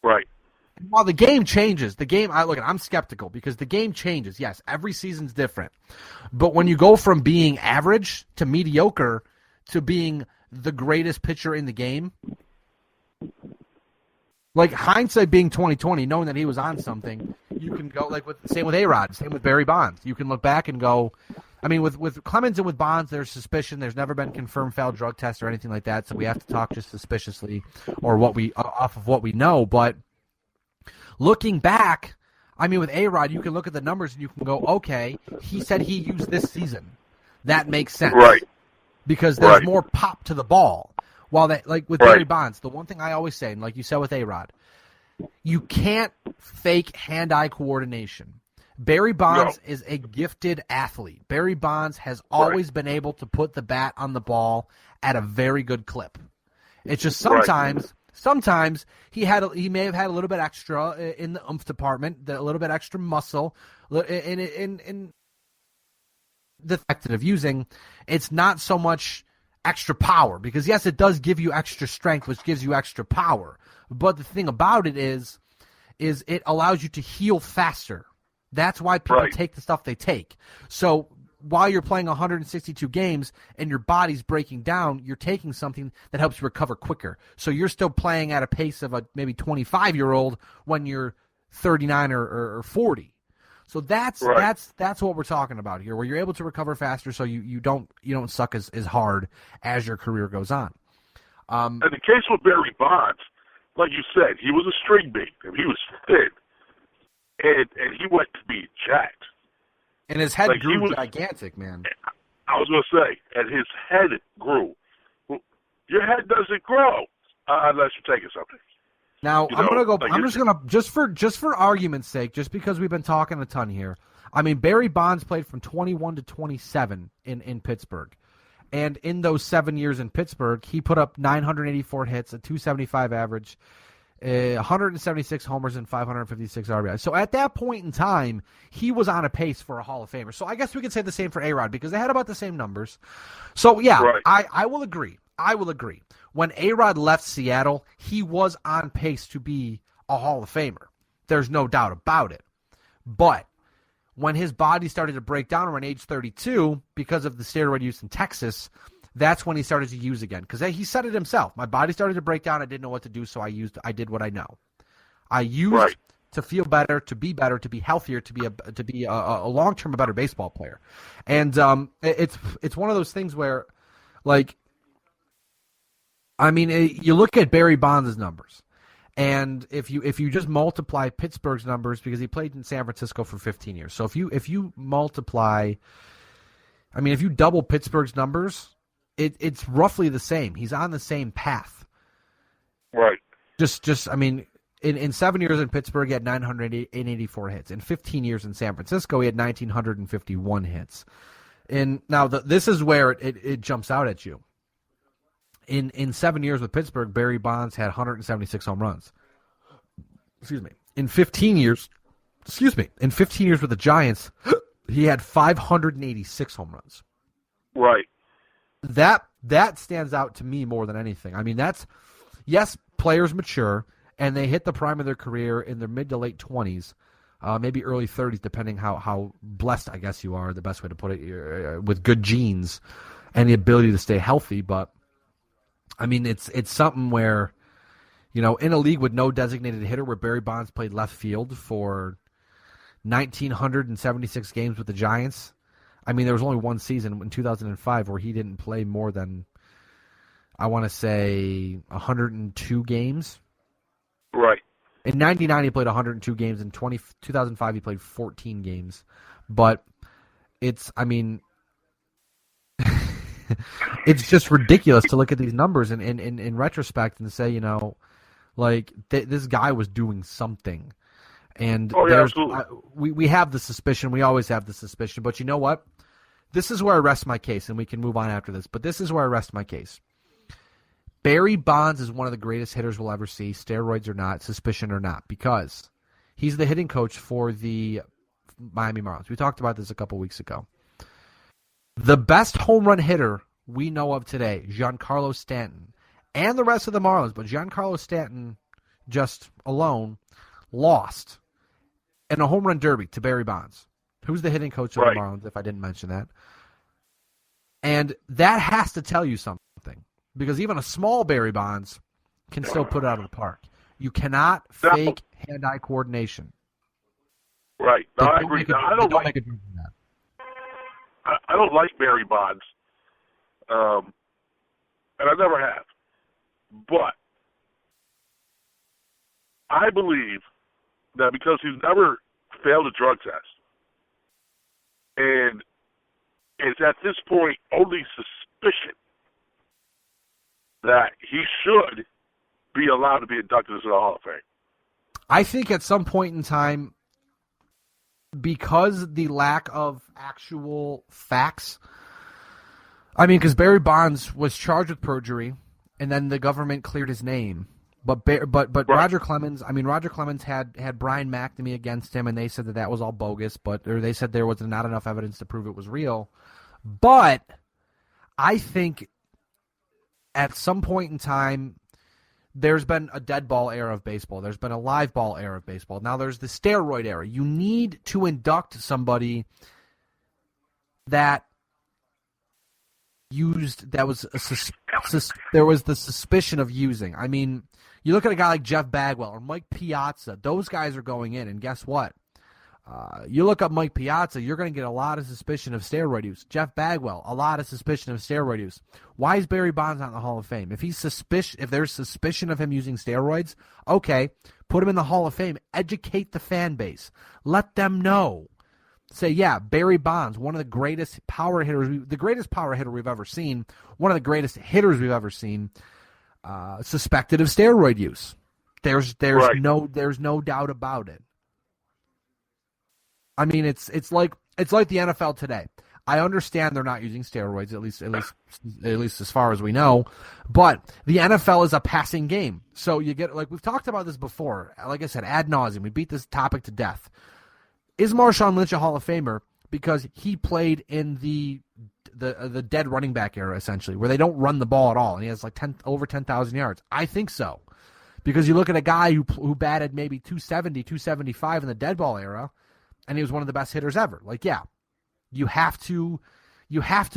Right. While the game changes, I'm skeptical, because the game changes. Yes, every season's different. But when you go from being average to mediocre to being the greatest pitcher in the game, like hindsight being 20/20, knowing that he was on something, you can go same with A-Rod, same with Barry Bonds. You can look back and go, I mean, with Clemens and with Bonds, there's suspicion. There's never been confirmed foul drug test or anything like that, so we have to talk just suspiciously or off of what we know. But looking back, I mean, with A-Rod, you can look at the numbers and you can go, okay, he said he used this season. That makes sense. Right. Because there's more pop to the ball. While that, like with Barry Bonds, the one thing I always say, and like you said with A-Rod, you can't fake hand-eye coordination. Barry Bonds is a gifted athlete. Barry Bonds has always been able to put the bat on the ball at a very good clip. It's just sometimes he may have had a little bit extra in the oomph department, a little bit extra muscle in the fact of using. It's not so much extra power, because yes, it does give you extra strength, which gives you extra power. But the thing about it is it allows you to heal faster. That's why people take the stuff they take. So while you're playing 162 games and your body's breaking down, you're taking something that helps you recover quicker. So you're still playing at a pace of a maybe 25-year-old when you're 39 or 40. So that's what we're talking about here, where you're able to recover faster, so you don't suck as hard as your career goes on. And the case with Barry Bonds, like you said, he was a string bean. He was thin, and he went to be jacked. And his head grew gigantic, man. I was going to say, and his head grew. Well, your head doesn't grow unless you're taking something. Now, I'm going to go. I'm just going to just for argument's sake, just because we've been talking a ton here. I mean, Barry Bonds played from 21 to 27 in Pittsburgh. And in those 7 years in Pittsburgh, he put up 984 hits, a 275 average, 176 homers, and 556 RBI. So at that point in time, he was on a pace for a Hall of Famer. So I guess we could say the same for A-Rod because they had about the same numbers. So, yeah, right. I will agree. When A-Rod left Seattle, he was on pace to be a Hall of Famer. There's no doubt about it. But when his body started to break down around age 32 because of the steroid use in Texas, that's when he started to use again. Because he said it himself. My body started to break down. I didn't know what to do, so I did what I know. I used to feel better, to be healthier, to be a long-term a better baseball player. And it's one of those things where, like, I mean, you look at Barry Bonds' numbers. And if you just multiply Pittsburgh's numbers, because he played in San Francisco for 15 years, so if you multiply, I mean, if you double Pittsburgh's numbers, it's roughly the same. He's on the same path. Right. Just I mean, in 7 years in Pittsburgh, he had 984 hits. In 15 years in San Francisco, he had 1,951 hits. And now this is where it jumps out at you. In 7 years with Pittsburgh, Barry Bonds had 176 home runs. Excuse me. In 15 years with the Giants, he had 586 home runs. Right. That stands out to me more than anything. I mean, yes, players mature and they hit the prime of their career in their mid to late 20s, maybe early 30s, depending how blessed I guess you are. The best way to put it, with good genes and the ability to stay healthy, but. I mean, it's something where, in a league with no designated hitter, where Barry Bonds played left field for 1,976 games with the Giants. I mean, there was only one season in 2005 where he didn't play more than, I want to say, 102 games. Right. In 99, he played 102 games. In 2005, he played 14 games. But it's just ridiculous to look at these numbers and in retrospect and say, this guy was doing something. And we have the suspicion. We always have the suspicion. But you know what? This is where I rest my case, and we can move on after this. But this is where I rest my case. Barry Bonds is one of the greatest hitters we'll ever see, steroids or not, suspicion or not, because he's the hitting coach for the Miami Marlins. We talked about this a couple weeks ago. The best home run hitter we know of today, Giancarlo Stanton, and the rest of the Marlins, but Giancarlo Stanton just alone lost in a home run derby to Barry Bonds, who's the hitting coach of the Marlins, if I didn't mention that. And that has to tell you something, because even a small Barry Bonds can still put it out of the park. You cannot fake hand-eye coordination. Right. No, I agree. I don't like Barry Bonds, and I never have. But I believe that because he's never failed a drug test, and it's at this point only suspicion that he should be allowed to be inducted into the Hall of Fame. I think at some point in time, because the lack of actual facts, because Barry Bonds was charged with perjury, and then the government cleared his name. But Roger Clemens, Roger Clemens had Brian McNamee against him, and they said that was all bogus. Or they said there was not enough evidence to prove it was real. But I think at some point in time, there's been a dead ball era of baseball. There's been a live ball era of baseball. Now there's the steroid era. You need to induct somebody that used, that was there was the suspicion of using. You look at a guy like Jeff Bagwell or Mike Piazza. Those guys are going in, and guess what? You look up Mike Piazza, you're going to get a lot of suspicion of steroid use. Jeff Bagwell, a lot of suspicion of steroid use. Why is Barry Bonds not in the Hall of Fame? If there's suspicion of him using steroids, okay, put him in the Hall of Fame. Educate the fan base. Let them know. Say, yeah, Barry Bonds, one of the greatest power hitters, the greatest power hitter we've ever seen, one of the greatest hitters we've ever seen, suspected of steroid use. There's no doubt about it. I mean, it's like the NFL today. I understand they're not using steroids, at least as far as we know, but the NFL is a passing game. So you get, like, we've talked about this before. Like I said, ad nauseum. We beat this topic to death. Is Marshawn Lynch a Hall of Famer because he played in the dead running back era, essentially, where they don't run the ball at all, and he has like over 10,000 yards? I think so, because you look at a guy who batted maybe 270, 275 in the dead ball era, and he was one of the best hitters ever. Like, yeah, you have to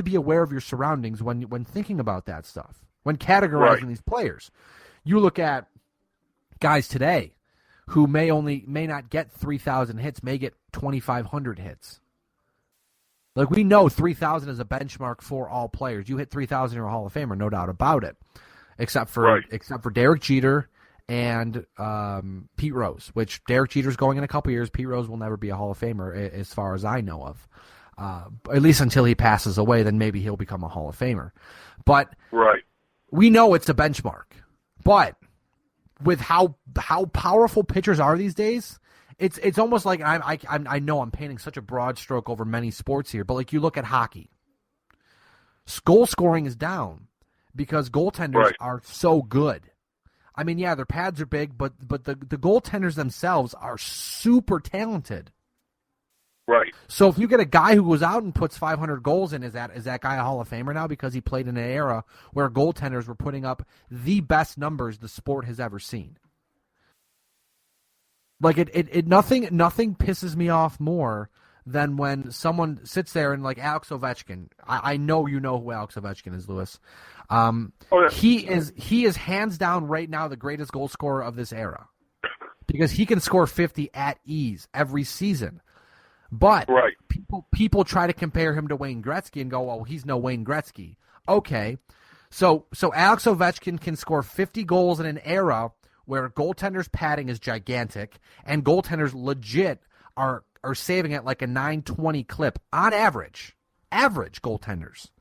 be aware of your surroundings when thinking about that stuff, when categorizing these players. You look at guys today who may not get 3,000 hits, may get 2,500 hits. Like, we know 3,000 is a benchmark for all players. You hit 3,000, you're a Hall of Famer, no doubt about it, except for Derek Jeter and Pete Rose, which Derek Jeter's going in a couple years. Pete Rose will never be a Hall of Famer as far as I know of. At least until he passes away, then maybe he'll become a Hall of Famer. But we know it's a benchmark. But with how powerful pitchers are these days, it's almost like I know I'm painting such a broad stroke over many sports here, but like you look at hockey, goal scoring is down because goaltenders are so good. I mean, yeah, their pads are big, but the goaltenders themselves are super talented. Right. So if you get a guy who goes out and puts 500 goals in, is that guy a Hall of Famer now because he played in an era where goaltenders were putting up the best numbers the sport has ever seen? Like nothing pisses me off more than when someone sits there and, like, Alex Ovechkin. I know you know who Alex Ovechkin is, Lewis. He is hands down right now the greatest goal scorer of this era because he can score 50 at ease every season. But people try to compare him to Wayne Gretzky and go, "Oh, he's no Wayne Gretzky." Okay, so Alex Ovechkin can score 50 goals in an era where goaltenders' padding is gigantic and goaltenders legit are saving at like a 920 clip on average. Average goaltenders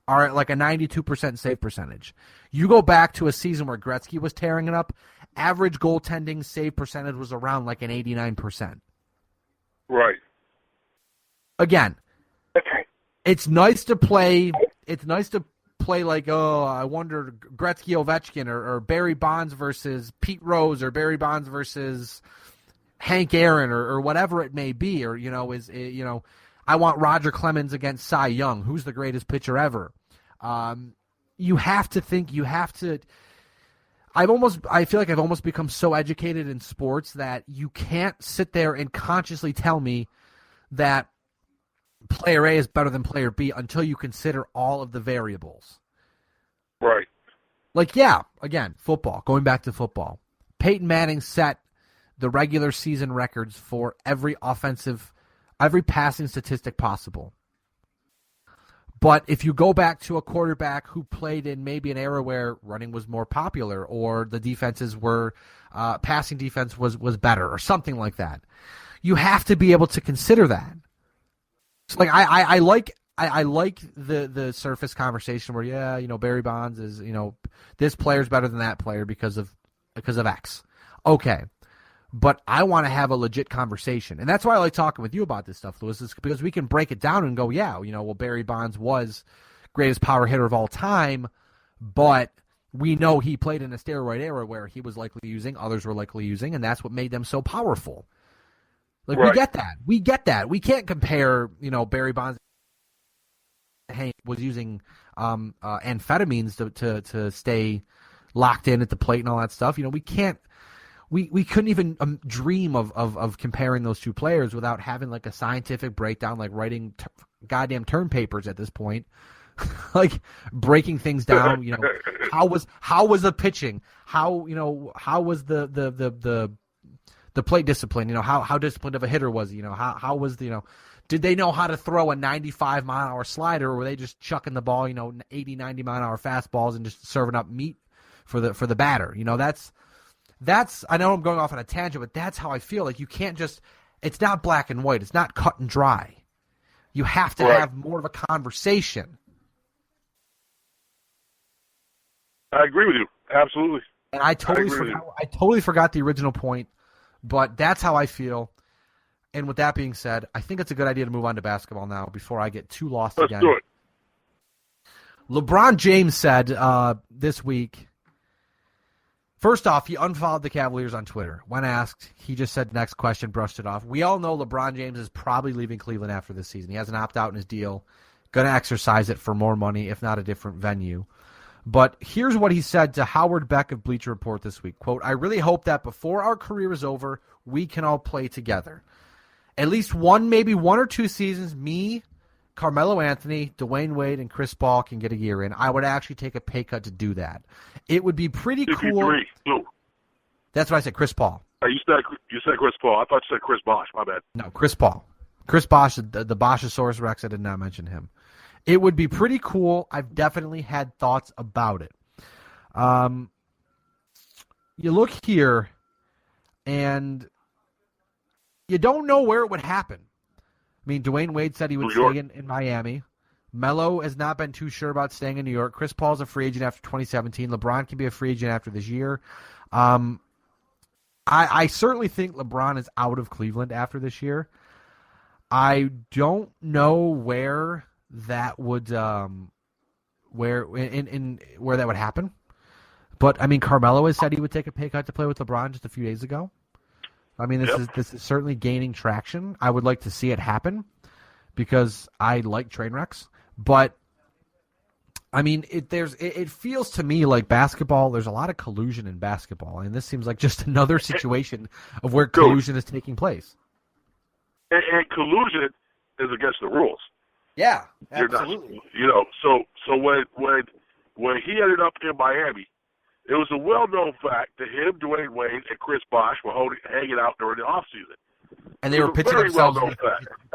are at like a 92% save percentage. You go back to a season where Gretzky was tearing it up, average goaltending save percentage was around like an 89%. Right. Again, it's nice to play. It's nice to play like, oh, I wonder Gretzky Ovechkin or Barry Bonds versus Pete Rose or Barry Bonds versus Hank Aaron or whatever it may be, or I want Roger Clemens against Cy Young. Who's the greatest pitcher ever? You have to think. You have to. I feel like I've almost become so educated in sports that you can't sit there and consciously tell me that player A is better than player B until you consider all of the variables. Right. Like, yeah, again, football, going back to football. Peyton Manning set the regular season records for every passing statistic possible. But if you go back to a quarterback who played in maybe an era where running was more popular or the defenses were, passing defense was better or something like that, you have to be able to consider that. Like I like the surface conversation where Barry Bonds is this player's better than that player because of X. Okay, but I want to have a legit conversation, and that's why I like talking with you about this stuff, Lewis, is because we can break it down and go, Barry Bonds was greatest power hitter of all time, but we know he played in a steroid era where he was likely using, others were likely using, and that's what made them so powerful. Like, we get that. We can't compare, Barry Bonds was using amphetamines to stay locked in at the plate and all that stuff. We can't. We couldn't even dream of comparing those two players without having like a scientific breakdown, like writing goddamn term papers at this point, like breaking things down. How was the pitching? How was the the plate discipline. How disciplined of a hitter was he? How was the did they know how to throw a 95-mile-an-hour slider, or were they just chucking the ball 80, 90-mile-an-hour fastballs and just serving up meat for the batter? That's I know I'm going off on a tangent, but that's how I feel. Like, you can't just, it's not black and white. It's not cut and dry. You have to have more of a conversation. I agree with you. Absolutely. And I totally forgot the original point, but that's how I feel. And with that being said, I think it's a good idea to move on to basketball now before I get too lost again. Let's do it. LeBron James said this week, first off, he unfollowed the Cavaliers on Twitter. When asked, he just said next question, brushed it off. We all know LeBron James is probably leaving Cleveland after this season. He has an opt-out in his deal, going to exercise it for more money, if not a different venue. But here's what he said to Howard Beck of Bleacher Report this week. Quote, "I really hope that before our career is over, we can all play together. At least maybe one or two seasons, me, Carmelo Anthony, Dwayne Wade, and Chris Paul can get a year in. I would actually take a pay cut to do that. It would be pretty cool." That's what I said, Chris Paul. You said Chris Paul. I thought you said Chris Bosh. My bad. No, Chris Paul. Chris Bosh, the Boschosaurus Rex, I did not mention him. It would be pretty cool. I've definitely had thoughts about it. You look here, and you don't know where it would happen. I mean, Dwayne Wade said he would stay in Miami. Melo has not been too sure about staying in New York. Chris Paul's a free agent after 2017. LeBron can be a free agent after this year. I certainly think LeBron is out of Cleveland after this year. I don't know where that would where that would happen. But I mean, Carmelo has said he would take a pay cut to play with LeBron just a few days ago. I mean, this is certainly gaining traction. I would like to see it happen because I like train wrecks. But I mean, it feels to me like basketball. There's a lot of collusion in basketball, and this seems like just another situation of where collusion is taking place. And collusion is against the rules. Yeah, absolutely. So when he ended up in Miami, it was a well-known fact that him, Dwayne Wade, and Chris Bosh were hanging out during the offseason. And they were pitching themselves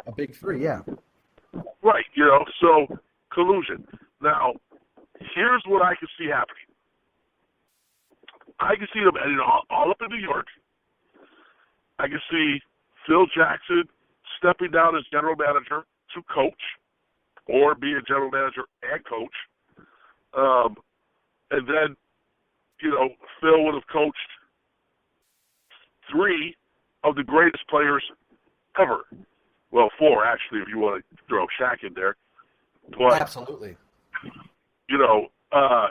a big three, yeah. Right, so collusion. Now, here's what I can see happening. I can see them ending all up in New York. I can see Phil Jackson stepping down as general manager to coach, or be a general manager and coach. And then, Phil would have coached 3 of the greatest players ever. Well, 4, actually, if you want to throw Shaq in there. But, absolutely. So I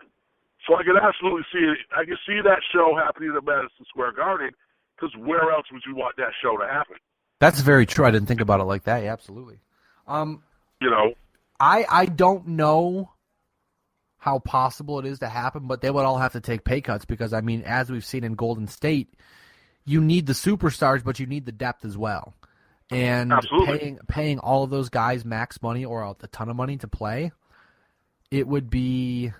can absolutely see it. I can see that show happening at Madison Square Garden, because where else would you want that show to happen? That's very true. I didn't think about it like that. Yeah, absolutely. I don't know how possible it is to happen, but they would all have to take pay cuts because, I mean, as we've seen in Golden State, you need the superstars, but you need the depth as well. And paying all of those guys max money or a ton of money to play, it would be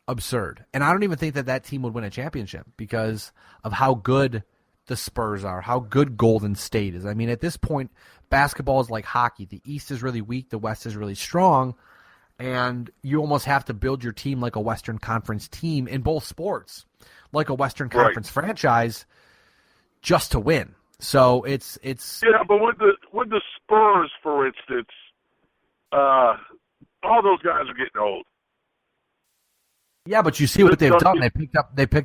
absurd. And I don't even think that team would win a championship because of how good the Spurs are, how good Golden State is. I mean, at this point, basketball is like hockey. The East is really weak, the West is really strong, and you almost have to build your team like a Western Conference team in both sports, like a Western Conference franchise, just to win. So it's yeah, but with the Spurs, for instance, all those guys are getting old. Yeah, but you see what they've done. They picked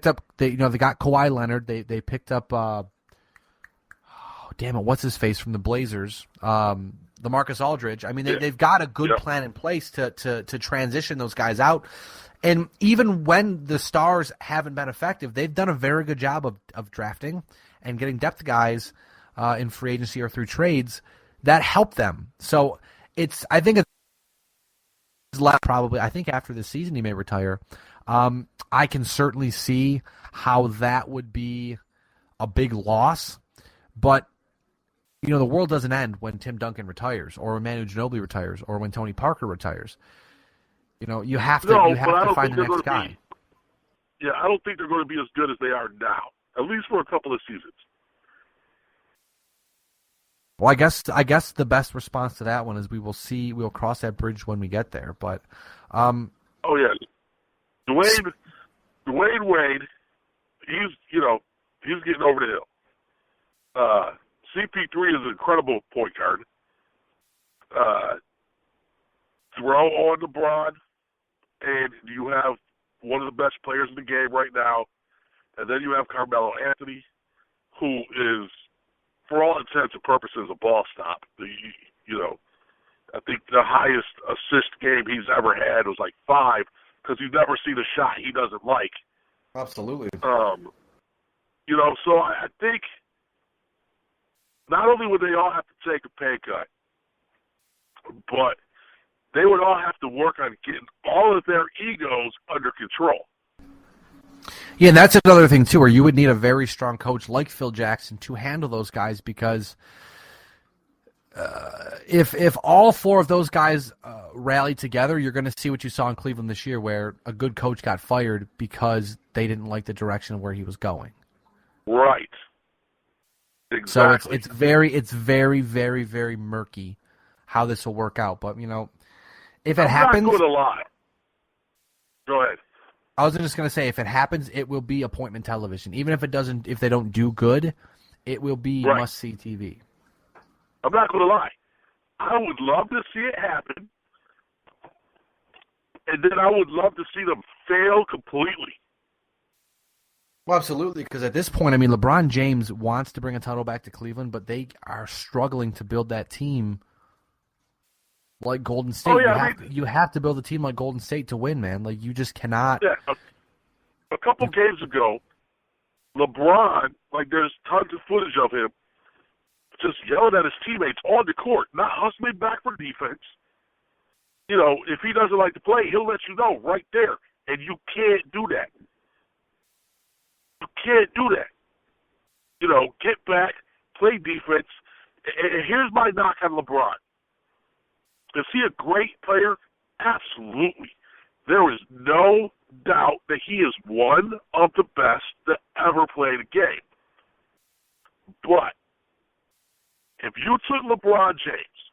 up. They got Kawhi Leonard. They picked up. What's his face from the Blazers? LaMarcus Aldridge. I mean, they've got a good plan in place to transition those guys out. And even when the stars haven't been effective, they've done a very good job of drafting and getting depth guys in free agency or through trades that help them. So I think it's left probably. I think after this season he may retire. I can certainly see how that would be a big loss, but the world doesn't end when Tim Duncan retires or when Manu Ginobili retires or when Tony Parker retires. You have to find the next guy. I don't think they're going to be as good as they are now, at least for a couple of seasons. Well, I guess the best response to that one is we'll cross that bridge when we get there. But oh yeah, Dwayne Wade, he's getting over the hill. CP3 is an incredible point guard. Throw on LeBron, and you have one of the best players in the game right now. And then you have Carmelo Anthony, who is, for all intents and purposes, a ball stop. I think the highest assist game he's ever had was like 5, because you've never seen a shot he doesn't like. Absolutely. So I think not only would they all have to take a pay cut, but they would all have to work on getting all of their egos under control. Yeah, and that's another thing, too, where you would need a very strong coach like Phil Jackson to handle those guys, because if all 4 of those guys rally together, you're going to see what you saw in Cleveland this year, where a good coach got fired because they didn't like the direction of where he was going. Right. Exactly. So it's very, very, very murky how this will work out. But, if it happens... I'm not going to lie. Go ahead. I was just going to say, if it happens, it will be appointment television. Even if if they don't do good, it will be must-see TV. I'm not going to lie. I would love to see it happen, and then I would love to see them fail completely. Well, absolutely, because at this point, LeBron James wants to bring a title back to Cleveland, but they are struggling to build that team like Golden State. Oh, yeah, you have to build a team like Golden State to win, man. Like, you just cannot. Yeah, a couple games ago, LeBron, there's tons of footage of him just yelling at his teammates on the court, not hustling back for defense. If he doesn't like to play, he'll let you know right there, and you can't do that. You can't do that. Get back, play defense. And here's my knock on LeBron. Is he a great player? Absolutely. There is no doubt that he is one of the best that ever played a game. But if you took LeBron James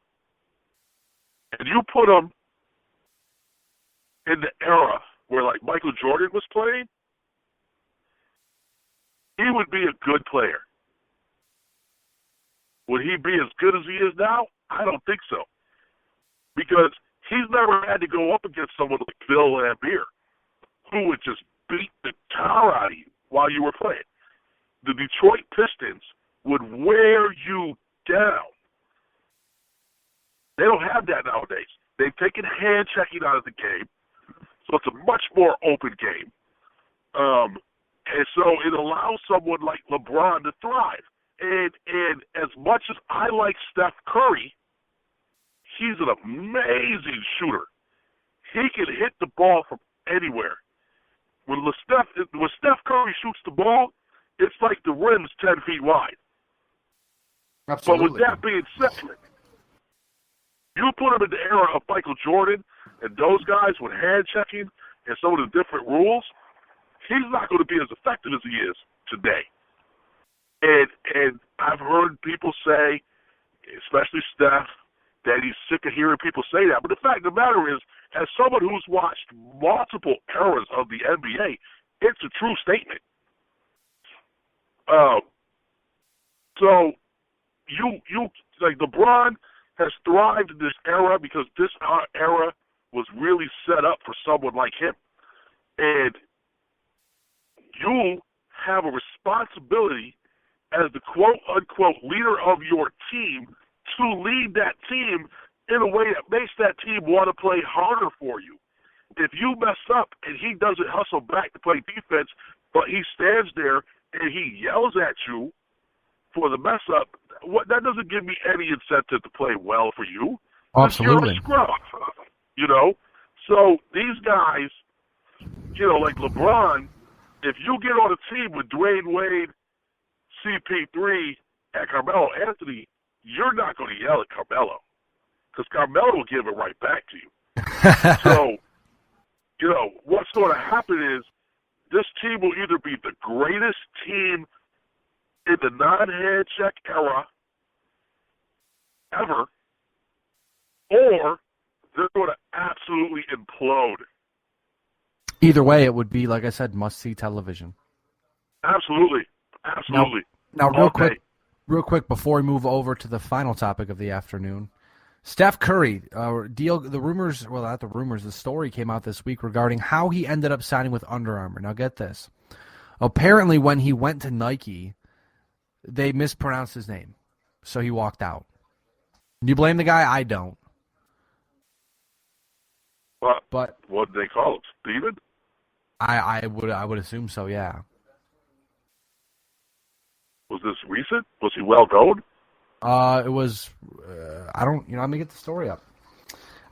and you put him in the era where Michael Jordan was playing, he would be a good player. Would he be as good as he is now? I don't think so. Because he's never had to go up against someone like Bill Laimbeer, who would just beat the tar out of you while you were playing. The Detroit Pistons would wear you down. They don't have that nowadays. They've taken hand checking out of the game, so it's a much more open game. And so it allows someone like LeBron to thrive. And as much as I like Steph Curry, he's an amazing shooter. He can hit the ball from anywhere. When Steph Curry shoots the ball, it's like the rim's 10 feet wide. Absolutely. But with that being said, you put him in the era of Michael Jordan and those guys with hand checking and some of the different rules, he's not going to be as effective as he is today. And I've heard people say, especially Steph, that he's sick of hearing people say that. But the fact of the matter is, as someone who's watched multiple eras of the NBA, it's a true statement. So you like LeBron has thrived in this era because this era was really set up for someone like him. And you have a responsibility as the quote-unquote leader of your team to lead that team in a way that makes that team want to play harder for you. If you mess up and he doesn't hustle back to play defense, but he stands there and he yells at you for the mess up, that doesn't give me any incentive to play well for you. Absolutely. You're a scrub, So these guys, like LeBron, if you get on a team with Dwayne Wade, CP3, and Carmelo Anthony, you're not going to yell at Carmelo because Carmelo will give it right back to you. So, what's going to happen is this team will either be the greatest team in the non-hand check era ever, or they're going to absolutely implode. Either way, it would be, like I said, must-see television. Absolutely. Now real quick, before we move over to the final topic of the afternoon, Steph Curry, the story came out this week regarding how he ended up signing with Under Armour. Now get this. Apparently when he went to Nike, they mispronounced his name, so he walked out. Do you blame the guy? I don't. But what did they call him? Steven? I would assume so, yeah. Was this recent? Was he well known? It was, let me get the story up.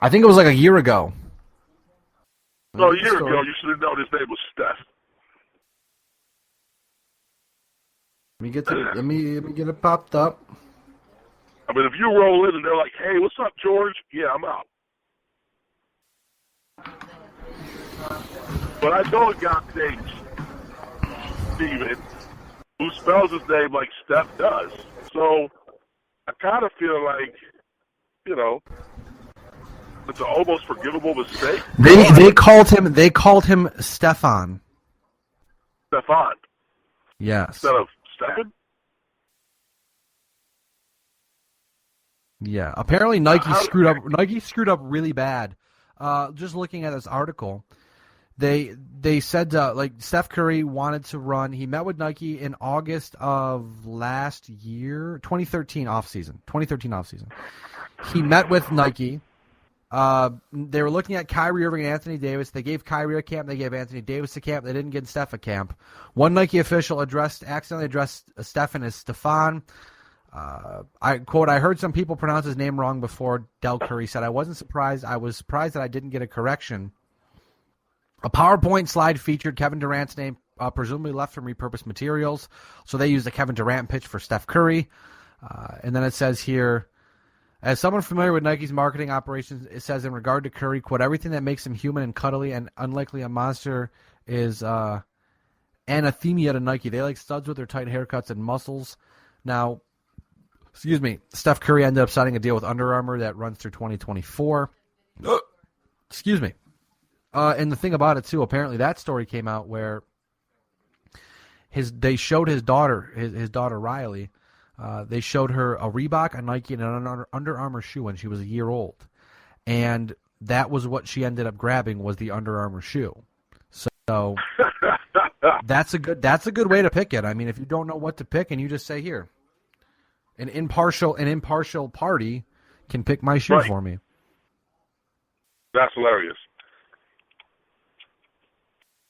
I think it was like a year ago. No, a year ago, you should have known his name was Steph. Let me get it popped up. I mean, if you roll in and they're like, hey, what's up, George? Yeah, I'm out. But I know a guy named Steven who spells his name like Steph does. So I kind of feel like, it's an almost forgivable mistake. They called him Stefan. Stefan. Yes. Instead of Stefan? Yeah. Apparently Nike screwed up really bad. Just looking at this article, they said Steph Curry wanted to run. He met with Nike in August of last year, 2013 offseason. He met with Nike. They were looking at Kyrie Irving and Anthony Davis. They gave Kyrie a camp. They gave Anthony Davis a camp. They didn't give Steph a camp. One Nike official accidentally addressed Stephen as Stefan. I heard some people pronounce his name wrong before. Del Curry said, I wasn't surprised. I was surprised that I didn't get a correction. A PowerPoint slide featured Kevin Durant's name, presumably left from repurposed materials. So they used the Kevin Durant pitch for Steph Curry. And then it says here, as someone familiar with Nike's marketing operations, it says in regard to Curry, quote, everything that makes him human and cuddly and unlikely a monster is anathema to Nike. They like studs with their tight haircuts and muscles. Now, Steph Curry ended up signing a deal with Under Armour that runs through 2024. And the thing about it, too, apparently that story came out where they showed his daughter Riley, they showed her a Reebok, a Nike, and an Under Armour shoe when she was a year old. And that was what she ended up grabbing, was the Under Armour shoe. So that's a good way to pick it. I mean, if you don't know what to pick and you just say, here, an impartial party can pick my shoe for me. That's hilarious.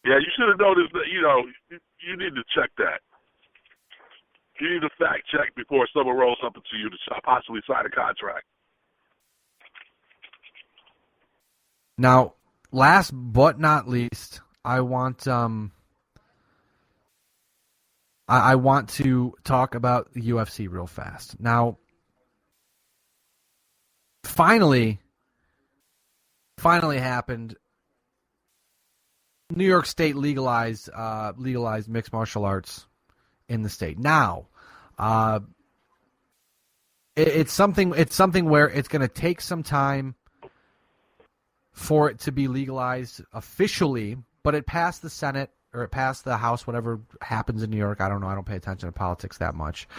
Yeah, you should have noticed that, you need to check that. You need to fact check before someone rolls something to you to possibly sign a contract. Now, last but not least, I want to talk about the UFC real fast. Now, finally happened. New York State legalized mixed martial arts in the state. Now, it's something where it's going to take some time for it to be legalized officially, but it passed the Senate or it passed the House, whatever happens in New York. I don't know. I don't pay attention to politics that much.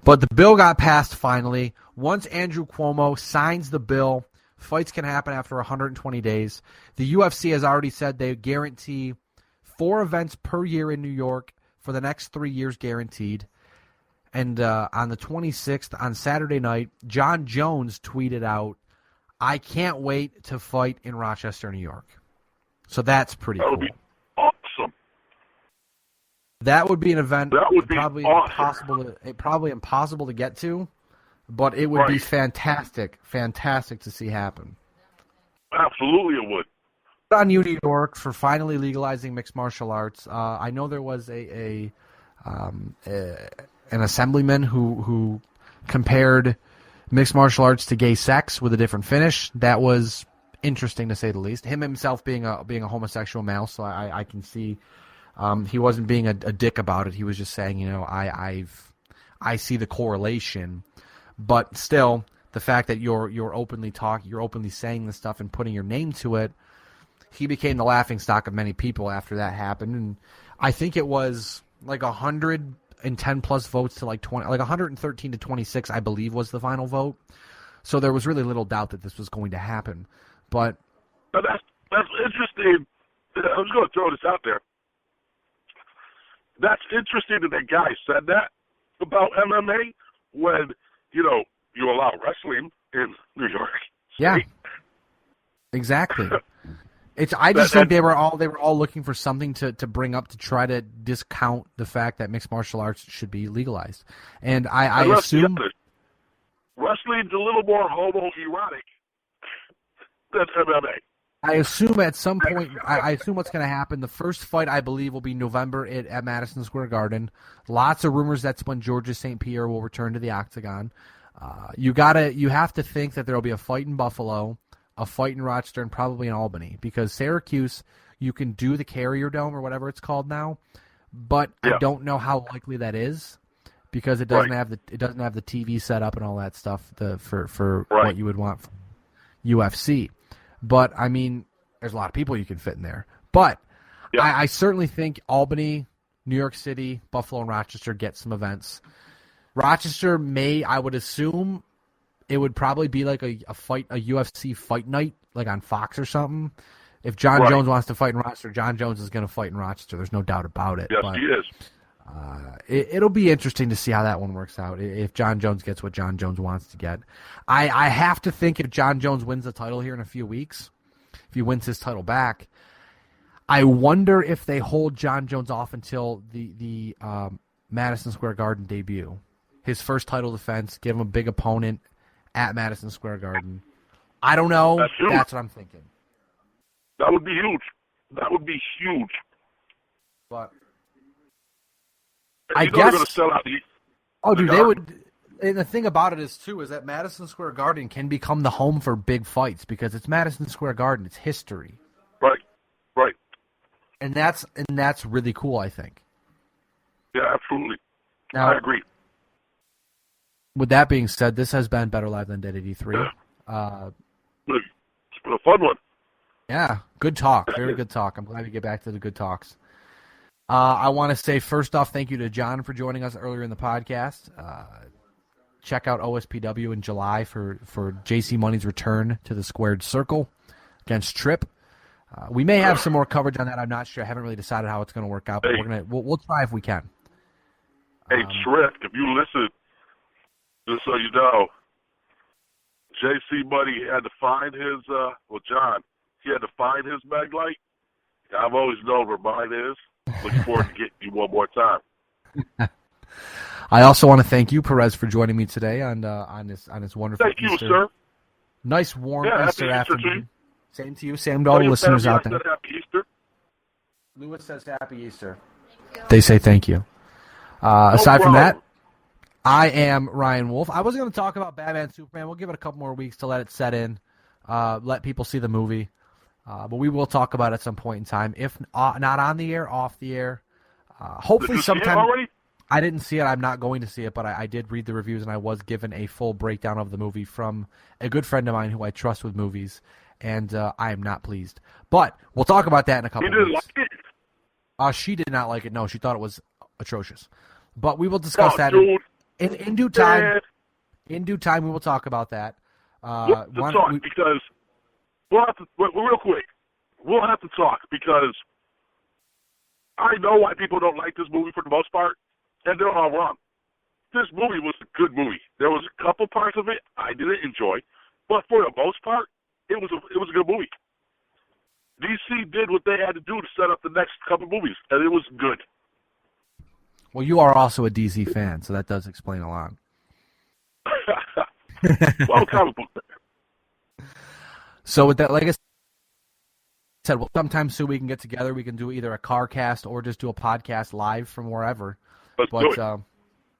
But the bill got passed finally. Once Andrew Cuomo signs the bill, fights can happen after 120 days. The UFC has already said they guarantee 4 events per year in New York for the next 3 years guaranteed. And on the 26th, on Saturday night, John Jones tweeted out, I can't wait to fight in Rochester, New York. So that's pretty cool. That would be awesome. That would be an event that would be probably awesome. impossible to get to, but it would be fantastic to see happen. Absolutely it would. On you, New York, for finally legalizing mixed martial arts. I know there was an assemblyman who compared mixed martial arts to gay sex with a different finish. That was interesting to say the least. Him himself being a homosexual male, so I can see he wasn't being a dick about it. He was just saying, I see the correlation, but still, the fact that you're openly saying this stuff and putting your name to it, he became the laughingstock of many people after that happened. And I think it was like 110 plus votes to like 20, like 113 to 26, I believe, was the final vote. So there was really little doubt that this was going to happen. But that's interesting. I was going to throw this out there. That's interesting that guy said that about MMA when, you allow wrestling in New York State. Yeah, exactly. I just think they were all looking for something to bring up to try to discount the fact that mixed martial arts should be legalized. And I assume wrestling's a little more homoerotic than MMA. I assume at some point, I assume what's going to happen, the first fight, I believe, will be November at Madison Square Garden. Lots of rumors that's when Georges St. Pierre will return to the octagon. You have to think that there will be a fight in Buffalo, a fight in Rochester, and probably in Albany, because Syracuse, you can do the Carrier Dome or whatever it's called now, but yeah. I don't know how likely that is because it doesn't have the TV set up and all that stuff for what you would want from UFC. But, I mean, there's a lot of people you can fit in there. But yeah. I certainly think Albany, New York City, Buffalo, and Rochester get some events. Rochester I would assume it would probably be like a UFC fight night, like on Fox or something. If John Jones wants to fight in Rochester, John Jones is going to fight in Rochester. There's no doubt about it. Yes, but, he is. It'll be interesting to see how that one works out, if John Jones gets what John Jones wants to get. I have to think if John Jones wins the title here in a few weeks, if he wins his title back, I wonder if they hold John Jones off until the Madison Square Garden debut. His first title defense, give him a big opponent at Madison Square Garden. I don't know. That's what I'm thinking. That would be huge. That would be huge. But I guess they're going to sell out they would. And the thing about it is that Madison Square Garden can become the home for big fights because it's Madison Square Garden. It's history. Right. And that's really cool, I think. Yeah, absolutely. Now, I agree. With that being said, this has been Better Live Than Dead 83. Yeah. It's been a fun one. Yeah, good talk. Very good talk. I'm glad we get back to the good talks. I want to say, first off, thank you to John for joining us earlier in the podcast. Check out OSPW in July for JC Money's return to the Squared Circle against Tripp. We may have some more coverage on that. I'm not sure. I haven't really decided how it's going to work out, but we'll try if we can. Hey, Tripp, if you listen, just so you know, JC Money had to find his, John, he had to find his mag light. I've always known where mine is. Looking forward to getting you one more time. I also want to thank you, Perez, for joining me today on this wonderful Thank you, Easter. sir. Nice warm Easter afternoon. Same to you. Same to Tell all the your listeners family out I there. said Happy Easter. Lewis says Happy Easter. They say thank you. Aside from that, I am Ryan Wolf. I was going to talk about Batman Superman. We'll give it a couple more weeks to let it set in, let people see the movie. But we will talk about it at some point in time. If not on the air, off the air. Hopefully sometime. I didn't see it. I'm not going to see it, but I did read the reviews, and I was given a full breakdown of the movie from a good friend of mine who I trust with movies, and I am not pleased. But we'll talk about that in a couple of weeks. He didn't like it? She did not like it. No, she thought it was atrocious. But we will discuss that in due time. Man. In due time, we will talk about that. Because we'll have to, real quick, we'll have to talk because I know why people don't like this movie for the most part, and they're all wrong. This movie was a good movie. There was a couple parts of it I didn't enjoy, but for the most part, it was a good movie. DC did what they had to do to set up the next couple movies, and it was good. Well, you are also a DC fan, so that does explain a lot. Well, comic book fan. So with that, like I said, well, sometime soon we can get together. We can do either a car cast or just do a podcast live from wherever. Let's do it.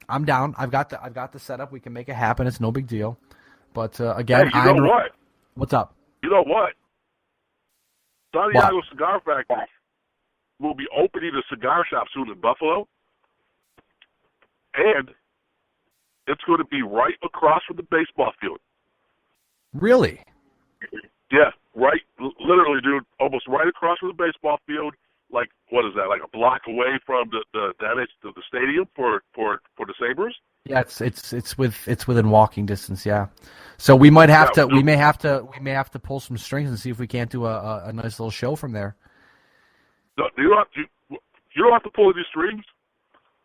I'm down. I've got the setup. We can make it happen. It's no big deal. But again, hey, you know what? What's up? You know what? Santiago Cigar Factory will be opening a cigar shop soon in Buffalo, and it's going to be right across from the baseball field. Really? Yeah, right. Literally, dude, almost right across from the baseball field. Like, what is that? Like a block away from the stadium for the Sabres. Yeah, it's within walking distance. Yeah, so we might have to we may have to pull some strings and see if we can't do a nice little show from there. No, you don't have to pull any strings.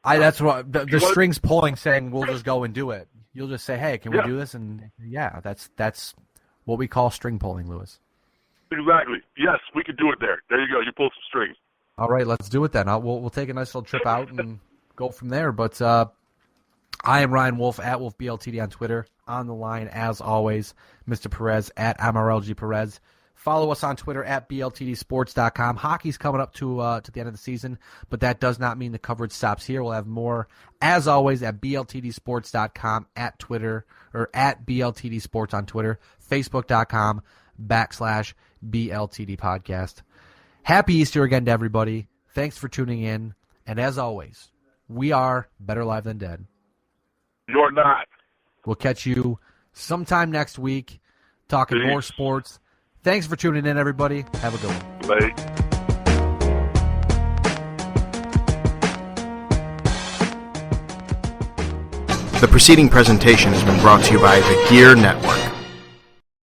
That's what the strings pulling, saying we'll just go and do it. You'll just say, hey, can we do this? And yeah, that's what we call string pulling, Lewis. Exactly. Yes, we can do it there. There you go. You pull some strings. All right, let's do it then. We'll take a nice little trip out and go from there. But I am Ryan Wolf at Wolf BLTD on Twitter. On the line, as always, Mr. Perez at MRLG Perez. Follow us on Twitter at BLTDsports.com. Hockey's coming up to the end of the season, but that does not mean the coverage stops here. We'll have more, as always, at BLTDsports.com, at Twitter, or at BLTD Sports on Twitter, Facebook.com/BLTD Podcast. Happy Easter again to everybody. Thanks for tuning in. And as always, we are better live than dead. You're not. We'll catch you sometime next week, talking more sports. Thanks for tuning in, everybody. Have a good one. Bye. The preceding presentation has been brought to you by the GERE Network.